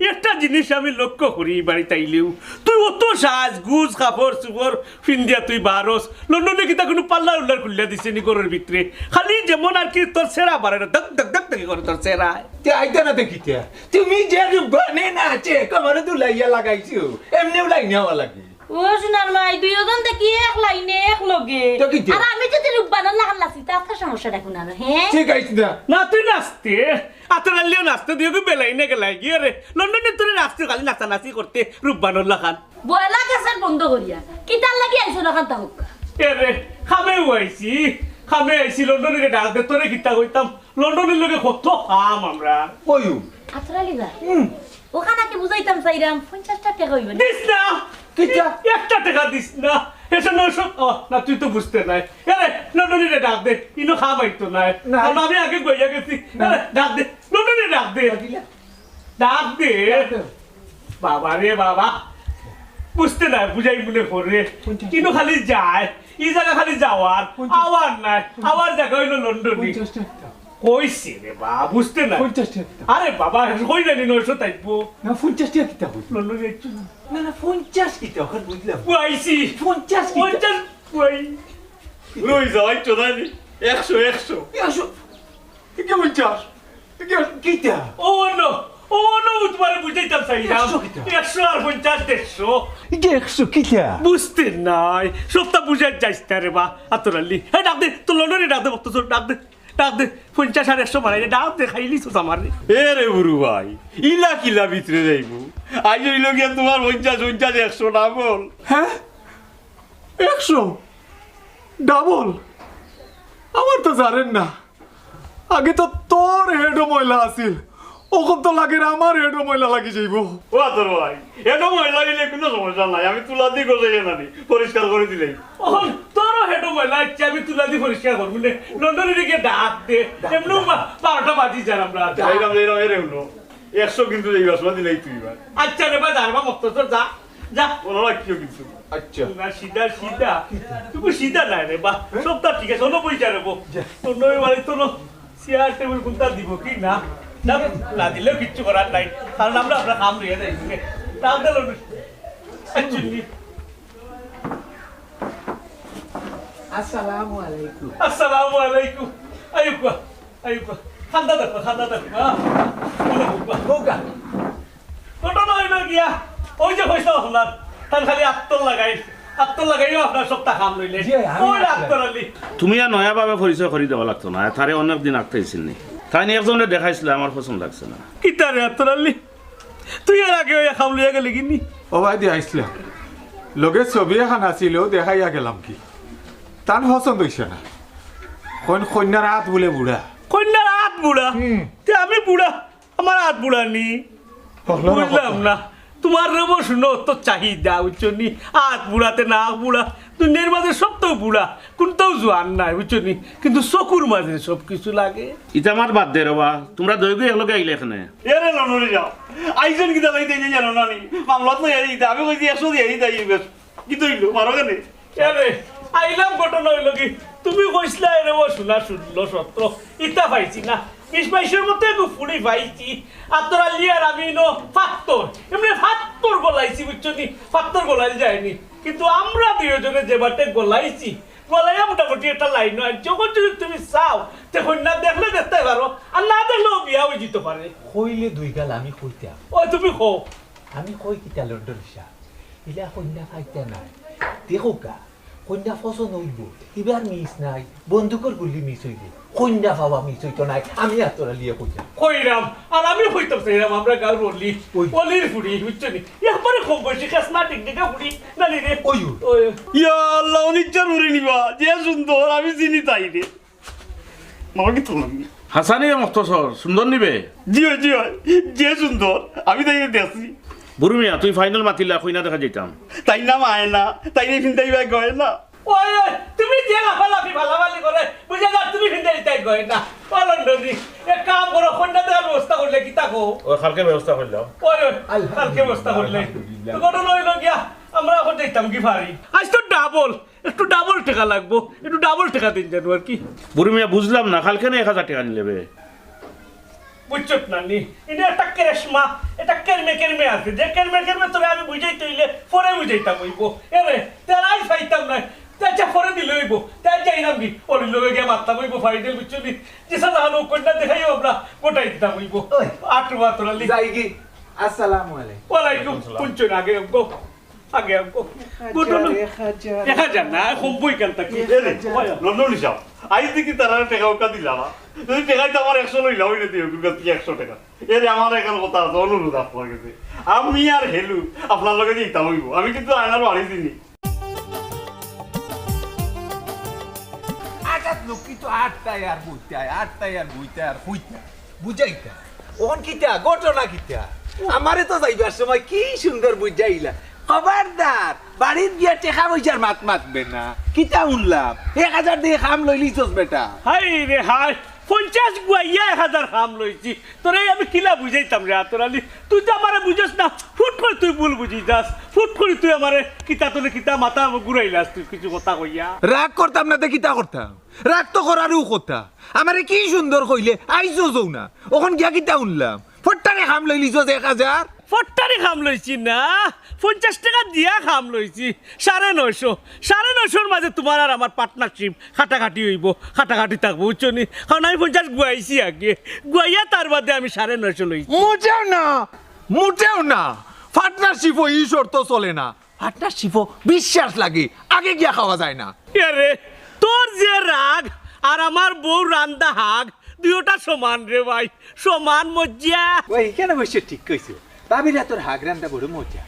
একটা জিনিস আমি লক্ষ্য করি বাড়িতে আইলেও তুই অত সাজ গুজ কাপড় চুপড় ফিন্দিয়া তুই বারস লন্ডনে কিতা কোনো পাল্লা উল্লার খুললে দিছে নি ঘরের ভিতরে খালি যেমন আর কি তোর সেরা বাড়ে না দক দক দক দক করে তোর সেরা তে আইতা না দেখিতে তুমি যে বানে না আছে কমরে তো লাইয়া লাগাইছো এমনিও লাইনে হওয়া লাগে ও সোনার মাই দুইজন দেখি এক লাইনে এক লগে তো কি যে? আর আমি যদি রূপবানার লাগান লাসি তা আপনার সমস্যা দেখুন আর হ্যাঁ ঠিক আছে না না তুই নাচতে আতরালিও নাচতে দিয়ে বেলাই না গেলাই গিয়ে রে লন্ডনে তুই নাচতে খালি নাচানাচি করতে রূপবানুল্লাহ খান বয়লা গেছেন বন্ধ করিয়া কি তার লাগি আইছো না খান্তা হোক এরে খামেও আইছি খামে আইছি লন্ডনে ডাকতে তোরে কিতা কইতাম লন্ডনের লোকে কত খাম আমরা কইউ আতরালি ভাই ওখানে কি বুঝাইতাম চাইরাম 50 টাকা হইবে দিস না কিটা একটা টাকা দিস না এসব না তুই তো বুঝতে নাই আরে লন্ডনে ডাক দে ইনো খামাইতো নাই কারণ আমি আগে গইয়া গেছি আরে ডাক দে লন্ডনে ডাক দে ডাক দে বাবা রে বাবা বুঝতে নাই বুঝাই মনে করে কিন্তু খালি যায় এই জায়গা খালি যাওয়ার আওয়ার নাই আওয়ার জায়গা হইলো লন্ডনে কইছে রে বা বুঝতে নাই আরে বাবা কই জানি 900 তাইবো না 50 টাকা কিতা হইল লন্ডনে না না 50 কিতা ওখানে বুঝলাম কইছি 50 কিতা 50 কই লই যাই চোদানি 100 কি বলছস কিতা ও নো তোমারে বুঝাইতাম চাইলাম 100 আর 50 100 কিতা বুঝতে নাই সবটা বুঝাই যাইস না রে বা আতরালি হ্যাঁ ডাক দে তো লন্ডনে ডাক দে মকতছর ডাক দে 50 আর 100 মারাই ডাক দে খাইলি তো আমার এ রে বুড়ু ভাই ইলা কিলা ভিতরে যাইবো আজ হইল গিয়া তোমার 50 100 না বল হ্যাঁ 100 ডাবল আমার তো জানেন না আগে তো তোর হেডো ময়লা আছিল ওখন তো লাগে না আমার হেডো ময়লা লাগি যাইব ও তোর ভাই এটা ময়লা দিলে কোনো সমস্যা নাই আমি তুলা দিয়ে গোছাই না পরিষ্কার করে দিলেই তোরও হেডো ময়লা ইচ্ছা আমি তুলা দিয়ে পরিষ্কার করবো না লন্ডনে দিকে ডাক দে এমনি 12টা বাজি যান আমরা যাইরাম এর হলো 100 কিন্তু এই বাসনা দিলেই তুই ভাই আচ্ছা রে বা যারবা মকতছর যা যা কোনো রাখিও কিন্তু আচ্ছা না সিধা তুমি সিধা নাই রে বা সবটা ঠিক আছে অন্য পয়সা রেবো তোর নয় বাড়ি তোর চেয়ার টেবিল কোনটা দিব কি না না না দিলেও কিচ্ছু করার নাই কারণ আমরা কাম রেখে যাই তাও দিল অ্যাকচুয়ালি আসসালামু আলাইকুম আসসালামু আলাইকুম আয়ুবা খান্দা দেখো কোকা ঘটনা হইল গিয়া ওই যে পয়সা আপনার তার খালি আত্মর লাগাইও আপনার সপ্তাহ কাম লইলে ওই আত্মর আলি তুমি আর নয়াভাবে পরিচয় করে দেওয়া লাগতো না তারে অনেক দিন আঁকতেছিল নি তাই নিয়ে একজনে দেখাইছিল আমার পছন্দ লাগছে না কিতারে আত্মর আলি তুই আর আগে ওই খাম লইয়া গেলি কিনি ও ভাই দিয়ে আইসলাম লগে ছবি এখন আছিল দেখাইয়া গেলাম কি তার পছন্দ হইছে না কন্যার হাত বলে বুড়া কন্যার হাত বুড়া আমি বুড়া আমার হাত বুড়া নি বুঝলাম না তোমার রেবো শুনো তো চাহিদা বুঝছনি হাত বুড়াতে না বুড়া দুনিয়ার মাঝে সব তো বুড়া কোনটাও জোয়ান নাই বুঝছনি কিন্তু চকুর মাঝে সব কিছু লাগে ইটা আমার বাদ দে রবা তোমরা দৈগ একলগে আইলে এখানে এ রে লন্ডনে যাও আইজন কিতা লাইতে জানো না নি মামলাত নই আই দিতে আমি কইছি 100 দিয়ে তাই বেশ কি তৈলো মারো কেন আরে আইলাম ঘটনা হইল কি তুমি কইসলা রে ও শোনা শুনলো সত্য ইটা পাইছি না 20-22 মতো একটু ফুড়ি পাইছি আপনারা লিয়ার আমি নো ফাত্তর এমনি ফাত্তর গলাইছি বুঝছনি ফাত্তর গলাই যায়নি কিন্তু আমরা দুজনে যে বাটে গলাইছি গলাইয়া মোটামুটি একটা লাইন হয় যখন যদি তুমি চাও তখন না দেখলে দেখতে পারো আর না দেখলেও বিয়া হয়ে যেতে পারে কইলে দুই গাল আমি কইতাম ওই তুমি খো আমি কই কিতা লন্ডন সা ইলা কন্যা খাইতে নাই দেখো কা কন্যা পছন্দ হইব এবার মিস নাই বন্দুকের গুলি মিস হইব কন্যা পাওয়া মিস হইতো নাই আমি আর তোরা লিয়ে কইতাম কইরাম আর আমি হইতাম চাইরাম আমরা গাল বললি অলির ফুড়ি বুঝছনি একবারে খুব বেশি খাসনা টিকটিকা ফুড়ি নানি রে ওই ইয়া আল্লাহ অনিচ্ছার উড়ে নিবা যে সুন্দর আমি চিনি তাই রে মামা কি তোলাম হাসানি মকতছর সুন্দর নিবে জি হয় যে সুন্দর আমি তাই দেখছি বুরু মিয়া তুই ফাইনাল মাতিলা কইনা দেখা যাইতাম তাই নাম আয় না তাই নেই ফিনতাই ভাই গয় না ওই তুমি যে লাফালাফি ভালাভালি করে বুঝে যা তুমি ভিন্দাই তাই গয় না লন্ডনি এক কাম করো কন্যা দেওয়ার ব্যবস্থা করলে কি তাকো ওই খালকে ব্যবস্থা করলাম ওই কালকে ব্যবস্থা করলে তো ঘটনা হইল গিয়া আমরা এখন যাইতাম কি পারি আজ তো একটু ডাবল টাকা লাগবো একটু ডাবল টাকা দিন জানো আর কি বুরু মিয়া বুঝলাম না কালকে না 1000 টাকা নিলেবে বুঝছত না নি এটা একটা কেরেশমা এটা কেরমে আছে যে কেরমে তোরে আমি বুঝাই তৈলে পরে বুঝাইতাম হইব এরে তেরাই ফাইতাম না তাই পরে দিলে হইব তাই যাইলাম কি ওর লোকে গিয়ে মারতাম হইব ফাইডেল বুঝছো নি যেসা তাহলে কন্যা দেখাইও আমরা গোটাই দিতাম হইব 8 বার তোরা লি যাই কি আসসালামু আলাইকুম ওয়ালাইকুম পুঞ্চন আগে আমগো গোটন 1000 না কমবই কেন তাকি লন্ডন হিসাব আই দেখি তারা টাকা ওকা দিলাম যদি টাকাই তো আমার 100 লইলাম ওই দিও গুগল থেকে 100 টাকা এর আমার এখন কথা আছে অনুরোধ আপনার কাছে আমি আর হেলু আপনার লগে দিতাম হইব আমি কিন্তু আয়নার বাড়ি দিনি আটাত লোক কিন্তু আটটায় আর বুঝতে আর হইতা বুঝাইতা ওন কিতা ঘটনা কিতা আমারে তো যাইবার সময় কি সুন্দর বুঝাইলা খবরদার বাড়ির গিয়া টেকা পয়সার মাতবে না কিতা উনলাম 1000 দিয়ে খাম লইলিছস বেটা হাই রে হাই 50 গুয়াইয়া 1000 খাম লইছি তোরে আমি কিলা বুঝাইতাম রে তোরালি তুই তো আমারে বুঝছ না ফুট করে তুই ভুল বুঝিতাস ফুট করে তুই আমারে কিতা তোরে কিতা মাথা ঘুরাইলাস তুই কিছু কথা কইয়া রাগ করতাম না তে কিতা করতাম রাগ তো করারও কথা আমারে কি সুন্দর কইলে আইছো যাও না ওখান গিয়া কিতা উনলাম ফট্টারে খাম লইলিছস 1000 ফট্টারি খাম লইছি না 50 টাকা দিয়া খাম লইছি 950 মাঝে তোমার আর আমার পার্টনারশিপ খাটাখাটি হইব খাটাখাটি থাকবো বুঝছো নি কারণ আমি 50 গুয়াইছি আগে গুয়াইয়া তার বাদে আমি 950 লইছি মোটেও না পার্টনারশিপ ওই শর্ত চলে না পার্টনারশিপ বিশ্বাস লাগে আগে গিয়া খাওয়া যায় না আরে তোর যে রাগ আর আমার বউ রান্দা হাগ দুইটা সমান রে ভাই সমান মজ্জা ওই কেন বসে ঠিক কইছো ভাবিরা তোর হাগরানটা বড় মজা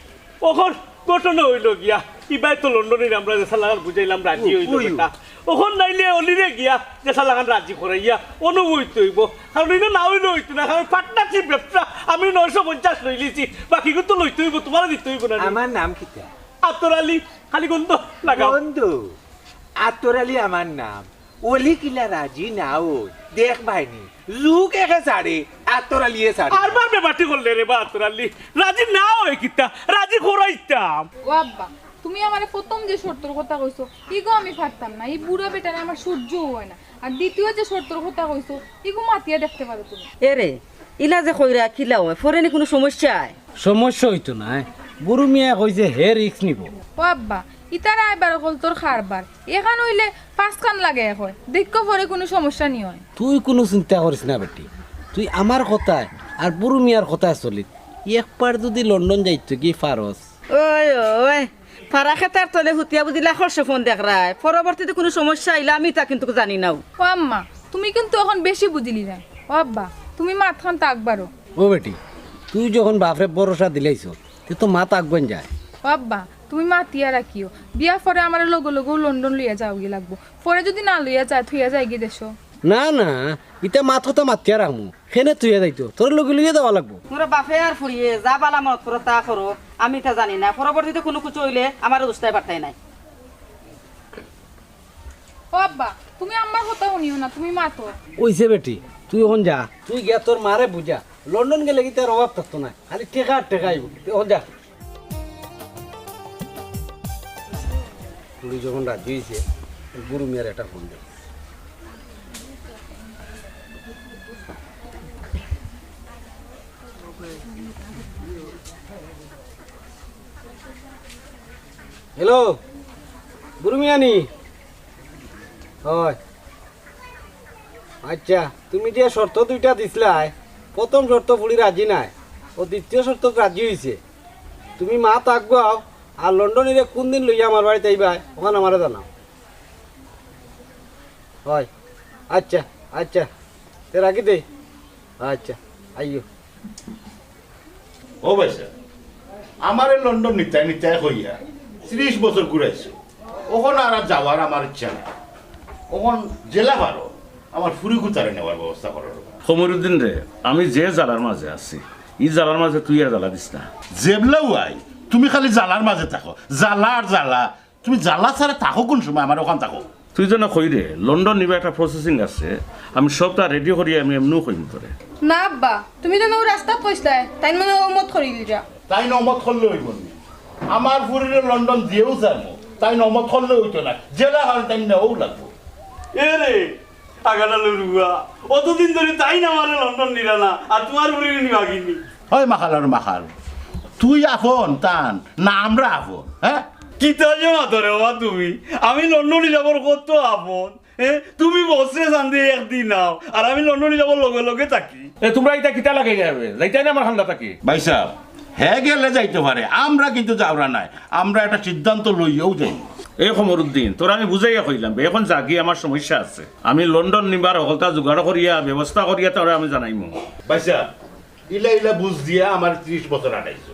ওখন ঘটনা হইল গিয়া ইবাই তো লন্ডনের আমরা যেসা লাগান বুঝাইলাম রাজি হইল বেটা ওখন নাইলে অলিরে গিয়া যেসা লাগান রাজি করাইয়া অনুভূত হইব কারণ এটা না হইলে হইতো না কারণ পার্টনারশিপ ব্যবসা আমি 950 লইলিছি বাকি কিন্তু লইতে হইব তোমার দিতে হইব না আমার নাম কিতা আতরালি খালি গন্ধ লাগাও বন্ধু আতরালি আমার নাম ওলি কিলা রাজি না ওই দেখ ভাইনি লুক একে সাড়ে আতরালিয়ে সাড়ে আর বাপে বাটি করলে রে বা আতরালি রাজি না হয় কিতা রাজি করাইতাম ও আব্বা তুমি আমারে প্রথম যে শর্তর কথা কইছো ইগো আমি পারতাম না এই বুড়া বেটারে আমার সহ্য হয় না আর দ্বিতীয় যে শর্তর কথা কইছো ইগো মাতিয়া দেখতে পারো তুমি এরে ইলা যে কইরা কিলা হয় ফরেনি কোনো সমস্যা আয় সমস্যা হইতো না বুড়ু মিয়া কইছে হে রিক্স নিব ও আব্বা ইতারা আইবার হল তোর খারবার এখান হইলে 5 কান লাগে হয় দেখো পরে কোনো সমস্যা নি হয় তুই কোনো চিন্তা করিস না বেটি তুই আমার কথায় আর বুড়ু মিয়ার কথায় চলিত একবার যদি লন্ডন যাইতো কি ফারস ওই ফারা খেতার তলে হুতিয়া বুঝিলা খরচ ফোন দেখ রায় পরবর্তীতে কোনো সমস্যা আইলে আমি তা কিন্তু জানি নাও ও আম্মা তুমি কিন্তু এখন বেশি বুঝিলি না ও আব্বা তুমি মাথান তাকবারো ও বেটি তুই যখন বাপরে ভরসা দিলাইছ তুই তো মাথা আগুন যায় ও আব্বা তুমি মাতিয়া রাখিও বিয়া পরে আমার লগে লন্ডন লইয়া যাও গি লাগবো পরে যদি না লইয়া যায় থুইয়া যায় গি দেশো না না ইটা মাথা তো মাতিয়া রাখমু সেনে তুই যাইতো তোর লগে লইয়া দেওয়া লাগবো মোরা বাপে আর ফুরিয়ে যা বালা মত করো তা করো আমি তা জানি না পরবর্তীতে কোনো কিছু হইলে আমার দোস্তায় পাঠাই নাই ও আব্বা তুমি আমার কথা শুনিও না তুমি মাতো ওইছে বেটি তুই এখন যা তুই গিয়া তোর মারে বুঝা লন্ডন গেলে কি তার অভাব থাকতো না খালি টেকা টেকা আইব এখন যা তুই যখন রাজি হয়েছে বুড়ু মিয়ার একটা ফোন দে হ্যালো বুড়ু মিয়া নি হয় আচ্ছা তুমি যে শর্ত দুইটা দিছিলাই প্রথম শর্ত পুরি রাজি নাই ও দ্বিতীয় শর্ত রাজি হয়েছে তুমি মা থাকবো আর লন্ডনের কোন দিন লইয়া আমার বাড়িতে আইবা ওখানে আমারে জানাও হয় আচ্ছা আচ্ছা তে রাখি দে আচ্ছা আইও ও ভাইসা আমারে লন্ডন নিতাই হইয়া 30 বছর ঘুরাইছো ওখানে আর যাওয়ার আমার ইচ্ছা নাই ওখান জেলা ভালো আমার ফুরি কুতারে নেওয়ার ব্যবস্থা করার খমরুদ্দিন রে আমি যে জ্বালার মাঝে আছি ই জ্বালার মাঝে তুই আর জ্বালা দিস না জেবলাও আই তুমি খালি জ্বালার মাঝে থাকো জ্বালা আর জ্বালা তুমি জ্বালা ছাড়া থাকো কোন সময় আমার ওখান থাকো তুই যেন কই রে লন্ডন নিবে একটা প্রসেসিং আছে আমি সবটা রেডি করি আমি এমনিও কইম তোরে না আব্বা তুমি তো রাস্তা কইছলাই তাই মানে মত করিলি যা তাই নমত করলে হইব না আমার ফুরিরে লন্ডন দিয়েও যাবো তাই নমত করলে হইতো না জেলা হয় তাই নেওয়াও লাগবো এ রে আগাটা লড়ুয়া অতদিন ধরে তাই না আমার লন্ডন নিরা না আর তোমার বুড়ি নিবাগিনি ওই মাখাল আর মাখাল তুই আপন টান না আমরা আপন হ্যাঁ কি তাজে মাতরে বাবা তুমি আমি লন্ডনে যাবার কত আপন তুমি বসে শান্তি একদিন নাও আর আমি লন্ডনে যাবার লগে লগে থাকি তোমরা এটা কিতা লাগাই যাবে যাইতাই না আমার ঠান্ডা থাকি ভাই সাহেব হ্যাঁ গেলে যাইতে পারে আমরা কিন্তু যাওয়া নাই আমরা একটা সিদ্ধান্ত লইয়াও যাই এই খমরুদ্দিন তোরা আমি বুঝাইয়া কইলাম এখন জাগি আমার সমস্যা আছে আমি লন্ডন নিবার হলতা জোগাড় করিয়া ব্যবস্থা করিয়া তোরা আমি জানাইমু ভাই সাহেব ইলা ইলা বুঝ দিয়া আমার 30 বছর আটাইছো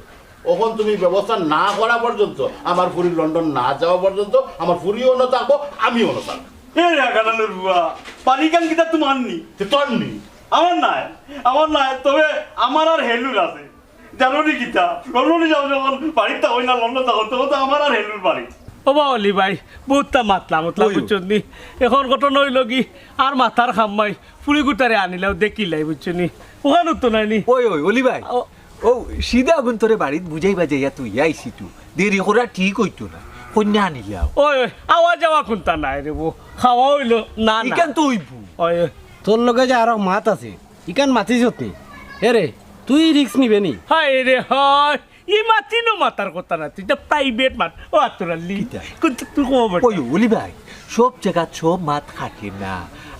ওখান তুমি ব্যবস্থা না করা পর্যন্ত আমার ফুরি লন্ডন না যাওয়া পর্যন্ত আমার ফুরিও না থাকবো আমিও না থাকবো আগাটা লড়ুয়া পানি কান কিতা তোমার নি তোর নি আমার নাই তবে আমার আর হেলুর আছে জানো নি কিতা লন্ডনে যাও যখন বাড়িতে হই না লন্ডন থাকো তখন তো আমার আর হেলুর বাড়ি ও বা অলি ভাই বহুতটা মাতলা বুঝছেন নি এখন ঘটনা হইল কি আর মাথার খাম্মাই ফুলি গুটারে আনিলাও দেখিলাই বুঝছেন নি ওখানে তো নাই নি ওই অলি ভাই ও সিধা আগুন তোরে বাড়িত বুঝাই বাজাইয়া তুই আইসি তু দেরি করা ঠিক হইতো না কন্যা আনিলাও ওই আওয়া যাওয়া কোনটা নাই রে বো খাওয়া হইলো না ইকান তো হইবু ওই তোর লগে যে আরো মাত আছে ইকান মাতিস নি রে তুই রিক্স নিবে নি হায় রে হয় ই মাতিনো মাতার কথা না তুই প্রাইভেট মাত ও আতরালি কিন্তু তুই কম ওই অলি ভাই সব জায়গা সব মাত খাটে না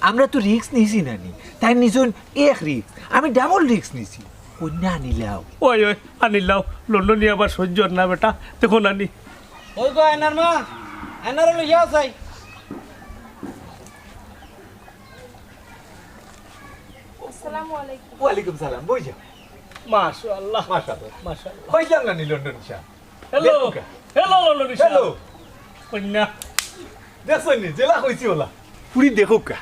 আমরা তো রিক্স নিছি নানি তাই নিজন এক রিক্স আমি ডাবল রিক্স নিছি কন্যা আনিলাও ওই আনিলাও লন্ডনে আবার সহ্য না বেটা দেখুন আনি ওই গো আয়নার মা আয়নার লইয়া যাই আসসালামু আলাইকুম ওয়ালাইকুম সালাম বই যা মাশাআল্লাহ মাশাআল্লাহ কইলাম না নি লন্ডন শা হ্যালো লন্ডনে হ্যালো কন্যা দেখছ নি জেলা কইছি ওলা পুরি দেখো কা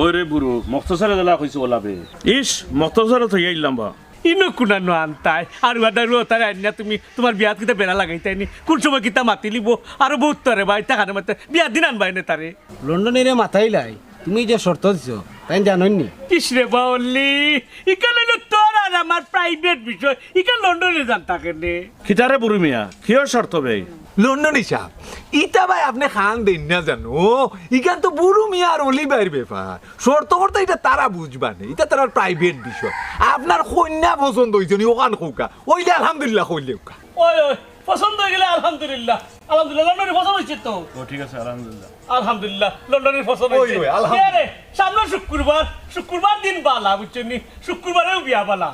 ওরে বুড়ো মক্তসরে জেলা কইছো ওলাবে ইস মক্তসরে থই আইলাম বা ইনো কুনা নো আনতাই আর বাদারু তারে আইনা তুমি তোমার বিয়াত কিতা বেলা লাগাইতাইনি কোন সময় কিতা মাতি লিব আর বহুত তরে ভাই তাখানে মাতে বিয়া দিন আনবাই না তারে লন্ডনের মাথাইলাই তুমি যে শর্ত দিছো তাই জানোই নি কিসরে বাউলি ইকালে তোর আর আমার প্রাইভেট বিষয় ইকা লন্ডনে যান থাকে নে খিতারে বুড়ু মিয়া কিয় শর্ত বে লন্ডন সাহেব ইটা ভাই আপনি খান দেন না জানো ইখান তো বুরু মিয়া আর অলি ভাইয়ের ব্যাপার শর্ত করতে এটা তারা বুঝবা না এটা তার প্রাইভেট বিষয় আপনার কন্যা পছন্দ হয়েছে নি ওখান খোকা ওইলে আলহামদুলিল্লাহ কইলে ওকা ওই পছন্দ হয়ে গেলে আলহামদুলিল্লাহ লন্ডনের পছন্দ হয়েছে তো ও ঠিক আছে আলহামদুলিল্লাহ লন্ডনের পছন্দ হয়েছে সামনে শুক্রবার দিন বালা বুঝছেন নি শুক্রবারেও বিয়া বালা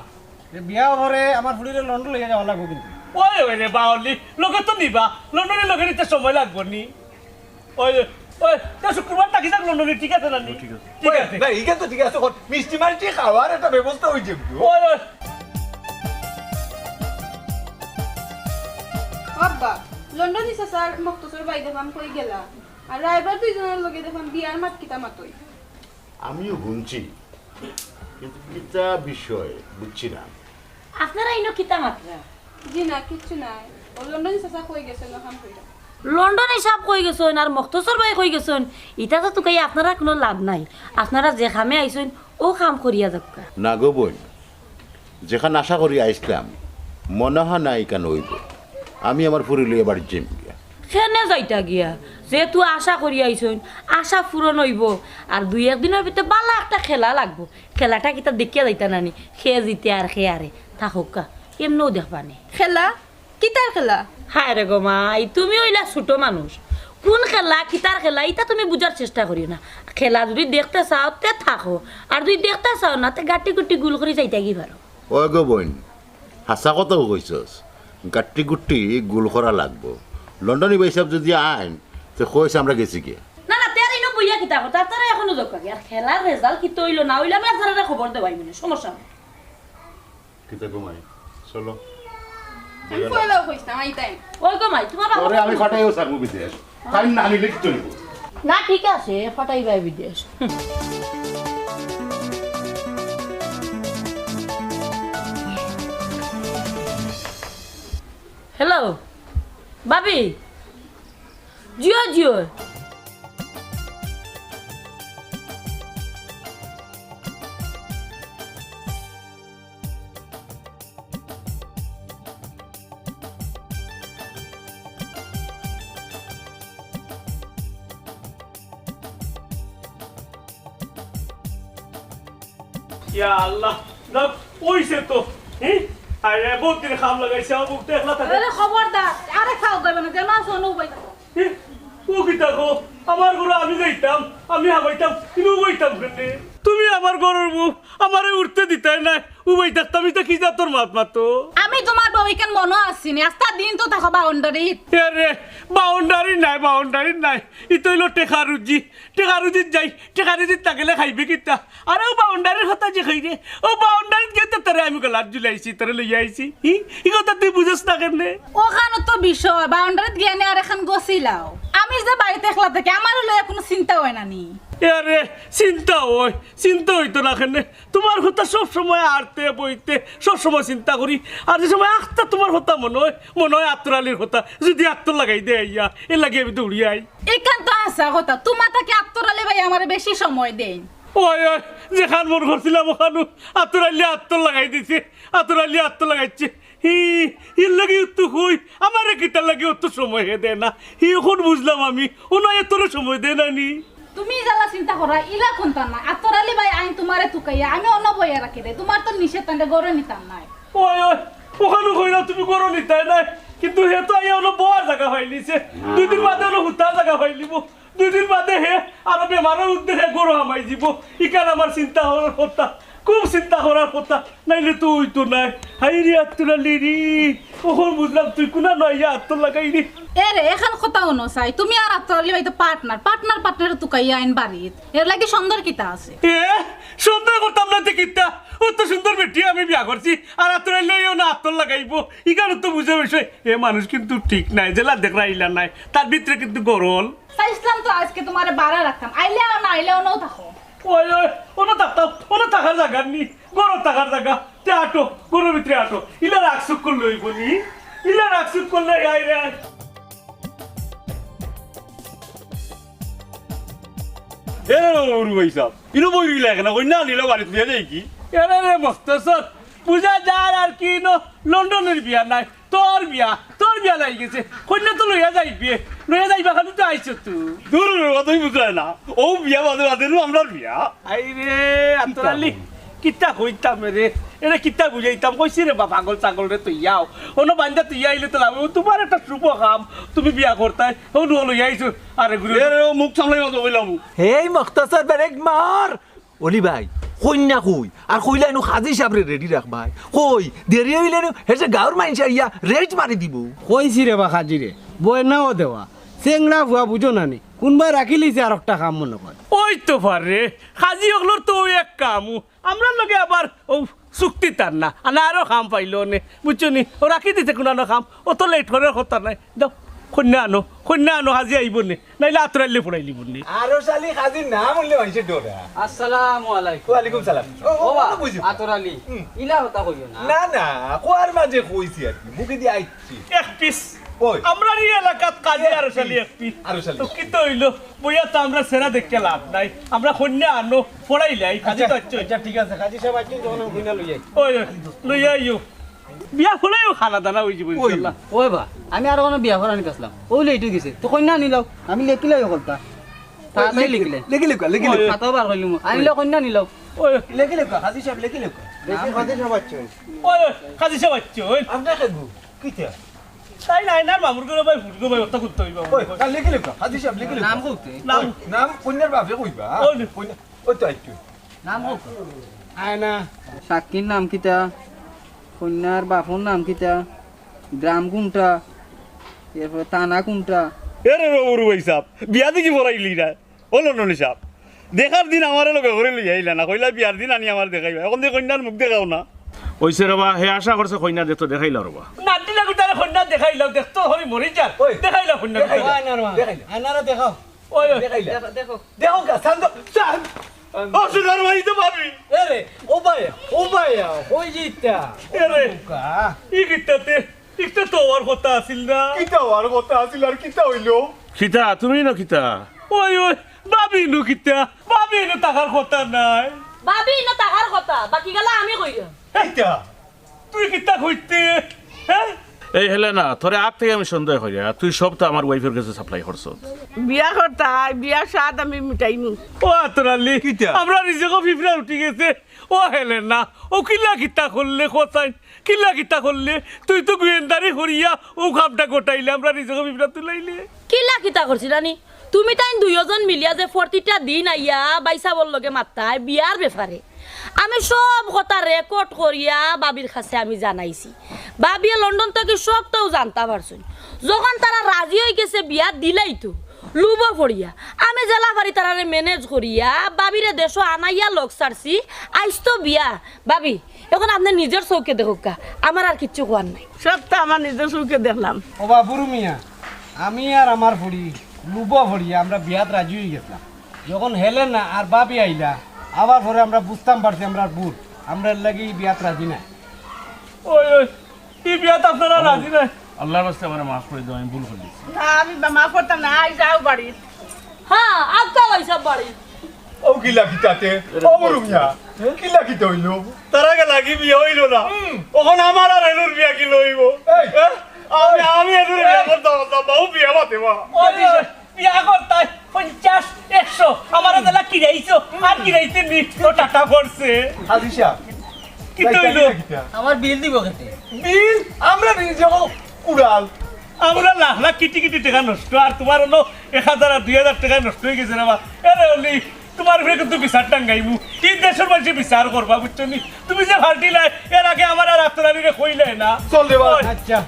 বিয়া হরে আমার ফুলিরে লন্ডন লইয়া যাওয়া লাগবো কিন্তু ওই রে বাউলি লোকে তো নিবা লন্ডনের লোকে নিতে সময় লাগবো নি ওই শুক্রবার থাকি যাক লন্ডনে ঠিক আছে না ঠিক আছে ভাই ইখান তো ঠিক আছে মিষ্টি মাটি খাওয়ার একটা ব্যবস্থা হয়েছে ওই আব্বা লন্ডন ইসা স্যার মকতছর বাই দেখাম কই গেলা আর রাইবার দুইজনের লগে দেখাম বিয়ার মাত কিতা মাতই আমিও শুনছি কিন্তু কিতা বিষয় বুঝছি না আপনারা ইনো কিতা মাত্রা জি না কিচ্ছু নাই ও লন্ডন ইসা স্যার কই গেছে লখাম কইরা লন্ডন হিসাব কই গেছেন আর মক্তসর বাই কই গেছেন এটা তো তুকাই আপনারা কোনো লাভ নাই আপনারা যে খামে আইছেন ও কাম করিয়া যাক্কা না গো বোন যেখানে আশা করি আইসলাম মনে হয় না কেন হইব আমি আমার ফুরি লইয়া বাড়ির যাই সেনে যাইতা গিয়া যেহেতু আশা করি আইছেন আশা পূরণ হইব আর দুই একদিনের ভিতরে বালা একটা খেলা লাগবো খেলাটা কিতা দেখিয়া যাইতা নানি খেয়ে জিতে আর খেয়ে আরে থাকুকা এমনও দেখবানি খেলা কিতার খেলা হায় রে গো মাই তুমি হইলা ছোট মানুষ কোন খেলা কিতার খেলা এটা তুমি বুঝার চেষ্টা করি না খেলা যদি দেখতে চাও তে থাকো আর যদি দেখতে চাও না তে গাটি গুটি গুল করে যাইতা কি পারো ও গো বোন হাসা কথা কইছস গাট্টি গুট্টি গুল করা লাগবো লন্ডনী বাইসাব যদি আইন তো কইছে আমরা গেছি গিয়ে না না তের ইনো বইয়া কিতা কথা তারা এখনো দরকার আর খেলার রেজাল্ট কি তৈল না হইলে আমি আপনারা খবর দেবাই মানে সমস্যা নেই কিতা ঘুমাই চলো আমি কইলাও কইতাম আইতাম ওই গো মাই তোমার পরে আমি ফাটাইও স্যার মুভি দিয়ে টাইম না নিলে কি চলবো না ঠিক আছে ফটাই বাই বিদেশ হ্যালো বাবি জিও জিও ইয়া আল্লাহ না কইছে তো হ্যাঁ আরে বহুত দিন খাম লাগাইছে আমার বুকটা একলা থাকে আরে খবরদার আরে খাও যাবে না যেন শোনো ভাই ও কি দেখো আমার গরু আমি যাইতাম আমি হাবাইতাম কিন্তু বইতাম কেনে তুমি আমার গরুর মুখ আমারে উঠতে দিতাই না উবাই থাকতাম এটা কি যা তোর মাত মাতো আমি তোমার বউকেন মনো আসিনি আস্তা দিন তো থাকো বাউন্ডারি আরে বাউন্ডারি নাই ইতো হইলো টেকারুজি যাই টেকারুজি তাকেলে খাইবে কিতা আরে ও বাউন্ডারির কথা যে খাই রে ও বাউন্ডারি গেতে তোরে আমি গলার জুলাইছি তোরে লইয়া আইছি ই কথা তুই বুঝস না কেনে ওখানে তো বিষয় বাউন্ডারিত গিয়ে আর এখন গছিলাও আমি যে বাড়িতে একলা থাকি আমার লয়ে কোনো চিন্তা হয় না নি আরে চিন্তা হইতো না কেনে তোমার কথা সব সময় আরতে বইতে সব সময় চিন্তা করি আর যে সময় আখতা তোমার কথা মনে হয় আত্মরালির কথা যদি আত্মর লাগাই দে আইয়া এ লাগে আমি দৌড়ি আই এখান তো আসা কথা তোমার তাকে আত্মরালে ভাই আমার বেশি সময় দেন ওই যেখান মন করছিলাম ওখানে আত্মরালি আত্মর লাগাই দিছে আত্মরালি আত্মর লাগাইছে ইর লাগে তো হই আমার কিতার লাগে অত সময় দে না এখন বুঝলাম আমি ও নয় তোর সময় দে না নি তুমি জ্বালা চিন্তা করা ইলা কোনটা না আতরালি ভাই আইন তোমারে তুকাইয়া আমি অন্য বইয়া রাখি দে তোমার তো নিষেধ তান্ডে গড়ে নিতাম নাই ওই ওখানে কইলা তুমি গড়ে নিতাই নাই কিন্তু হে তো আইয়া হলো বড় জায়গা হইলিছে 2 দিন বাদে হলো হুতা জায়গা হইলিব 2 দিন বাদে হে আর বেমারের উদ্দেশ্যে গড় হামাই যাব ইকান আমার চিন্তা হওয়ার কথা খুব চিন্তা করার কথা নাইলে তুই তো নাই হাই রে আত্মরালি রে ওখন বুঝলাম তুই কোনা নয় আত্মর লাগাই রে এরে এখন কথা হনো চাই তুমি আর আতরালি ভাই তো পার্টনার তুকাইয়া আইন বাড়িত এর লাগি সুন্দর কিতা আছে সুন্দর করতাম না কিতা ও তো সুন্দর বেটি আমি বিয়া করছি আর আত্মরালিও না আত্মর লাগাইবো ইকারও তো বুঝে বিষয় এ মানুষ কিন্তু ঠিক নাই জেলা দেখরা ইলা নাই তার ভিতরে কিন্তু গরল চাইছিলাম তো আজকে তোমারে বাড়া রাখতাম আইলেও না আইলেও নাও থাকো ওই ওনা থাকতাম ওনা থাকার জায়গা নি গরম থাকার জায়গা তে আটো গরুর ভিতরে আটো ইলা রাখসুক করলে হইব নি ইলা রাখসুক করলে আই রে এ ওরু ভাইসাব ইনো বইরি লাগে না কই না নিলো বাড়ি তুই যাই কি এরে রে মস্তসর পূজা যার আর কি নো লন্ডনের বিয়া নাই তোর বিয়া লাগি গেছে কন্যা তো লইয়া যাইবা খালি তো আইছো তুই দূর তুই বুঝলাই না ও বিয়া বাদে বাদে আমরা বিয়া আই রে আন্তরালি কিতা কইতাম রে এরে কিতা বুঝাইতাম কইছি রে বা পাগল ছাগল রে তুই যাও ওনো বান্দা তুই আইলে তো লাভ তোমার একটা শুভ কাম তুমি বিয়া করতাই ও লইয়া আইছো আরে গুরু এ মুখ সামলাই মতো কইলাম হেই মখতাসার ব্রেক মার অলি ভাই কন্যা কই আর কইলা এনো খাজি সাবরে রেডি রাখ ভাই কই দেরি হইলে হেসে গাঁর মানুষ ইয়া রেট মারি দিব কইছি রে বা খাজি রে বই নাও দেওয়া চেংড়া ভুয়া বুঝো না নি কোনবাই রাখি লিছে আর একটা কাম মনে কর ওই তো পারে খাজি হগলোর তো ওই এক কাম আমরা লগে আবার ও চুক্তি তার না আরো খাম পাইলো নে বুঝছো নি ও রাখি দিতে কোনো খাম ও তো লেট করার কথা নাই দাও কন্যা আনো হাজি আইব নে নাইলে আতরাইলে পড়াই লিব নি আরো শালি খাজির নাম হইলে মাইছে ডোরা আসসালামু আলাইকুম ওয়ালাইকুম সালাম ও বুঝি আতরালি ইলা হতা কইও না না না কোয়ার মাঝে কইছি আর কি মুখে দিয়ে আইছি এক পিস ওই আমরা এই এলাকাত কাজে আর শালি এক পিস আরো শালি তো কি তো হইলো বইয়া তো আমরা সেরা দেখতে লাভ নাই আমরা কন্যা আনো পড়াইলাই কাজে তো আচ্ছা আচ্ছা ঠিক আছে খাজি সাহেব আজকে যখন কইনা লই যাই ওই লইয়া আইও বিয়া ফলেও খানা দানা হই যাব ইনশাআল্লাহ ওই বা আমি আর কোনো বিয়া করা নিতাসলাম ওই লেটু গেছে তো কন্যা নিলাও আমি লেকিলাই করতা তাই লিখলে লেকি খাতাও বার কইলুম আনিলে কন্যা নিলাও ওই লেকি খাজি সাহেব লেকি দেখি খাজি সাহেব আচ্ছা ওই কাজে সব আচ্ছা ওই আপনার খাইবো কিটা তাই নাই না মামুর করে ভাই ফুটগো ভাই ওটা করতে হইবা ওই লেকি খাজি সাহেব লেকি নাম কইতে নাম কন্যার বাপে কইবা ওই কন্যা ওই তো আইছো নাম কইতে আয়না সাক্ষীর নাম কিটা কন্যার বাপর নাম কিটা গ্রাম কোনটা এরপরে থানা কোনটা এরে ওরু ভাইসাব বিয়া দেখি পড়াইলি না ও লন্ডনী সাহেব দেখার দিন আমার লগে ঘরে লই আইলা না কইলা বিয়ার দিন আনি আমার দেখাইবা এখন দিয়ে কন্যার মুখ দেখাও না ওইসে রবা হে আশা করছে কইনা দে তো দেখাইলা রবা নাতি লাগু তারে কন্যা দেখাইলাও দেখতো হরি মরি যা দেখাইলা কন্যা আয়নারা দেখাও ওই দেখো দেখো কা সান্দ সান অসুধার বাড়িতে পাবি এরে ও ভাইয়া ওই জিতা এরে ই কিতাতে ইকটা তো আর কথা আছিল না কিটা আর কথা আছিল আর কিটা হইলো খিতা তুমি না খিতা ওই বাবি নু কিতা বাবি নু টাকার কথা নাই ভাবি না টাকার কথা বাকি গেলা আমি কইরা এইটা তুই কিতা কইতে হ্যাঁ এই হেলে না তোরে আগ থেকে আমি সন্দেহ করি তুই সব তো আমার ওয়াইফের কাছে সাপ্লাই করছ বিয়া করতাই বিয়া স্বাদ আমি মিটাইমু ও আতরালি আমরা নিজেকে ফিফরা উঠি গেছে ও হেলে না ও কিলা কিতা করলে কোথায় কিলা কিতা করলে তুই তো গোয়েন্দারি হরিয়া ও খামটা গোটাইলে আমরা নিজেকে ফিফরা তুলাইলে কিলা কিতা করছি রানি তুমি তাই দুইজন মিলিয়া যে 40টা দিন আইয়া বাইসা বললগে মাত্তায় বিয়ার ব্যাপারে আমি সব কথা রেকর্ড করিয়া বাবির কাছে আমি জানাইছি বাবিয়া লন্ডন থেকে সবটাও জানতে পারছুন যখন তারা রাজি হয়ে গেছে বিয়া দিলেই তো লুব পড়িয়া আমি জেলা বাড়ি তারারে ম্যানেজ করিয়া বাবিরে দেশ আনাইয়া লোক সারছি আইস তো বিয়া বাবি এখন আপনি নিজের চৌকে দেখুক আমার আর কিচ্ছু কোয়ার নাই সবটা আমার নিজের চোখে দেখলাম ও বা বুড়ু মিয়া আমি আর আমার ফুড়ি লুবো ফুড়িয়া আমরা বিয়াত রাজি হয়ে গেছিলাম যখন হেলেন না আর বাবি আইলা আবার পরে আমরা বুঝতাম পারছি আমরা বুড় আমরা লাগি বিয়াত রাজি নাই ওই ওই এই বিয়াতে আপনারা রাজি নাই আল্লাহর রাস্তায় আমার মাফ করে দাও আমি ভুল করে দিয়েছি না আমি মাফ করতাম না আই যাও বাড়ি হ্যাঁ আজকাল ওইসব বাড়ি ও কিলা কিতাতে ও বড় মিয়া কিলা কিতা হইল তার আগে লাগি বিয়ে হইল না ওখন আমার আর এনুর বিয়া কি লইব আমি এনুর বিয়া করতাম বাবু বিয়া বাতে বা বিয়া করতাই 50 100 আমার দাদা কিরাইছো আর কিরাইতে নি ও টাকা পড়ছে হাদিসা কি হইল আমার বিল দিব কেটে বিল আমরা নিজে উড়াল আমরা লাখ লাখ কিটি কিটি টাকা নষ্ট আর তোমার হলো 1000 আর 2000 টাকা নষ্ট হয়ে গেছে না বা এরে হলি তোমার ফিরে কিন্তু বিচার টাঙ্গাইমু এই দেশের মানুষ বিচার করবা বুঝছো নি তুমি যে ফাল্টি লাই এর আগে আমার আর আপনারা কইলে না চল দেবা আচ্ছা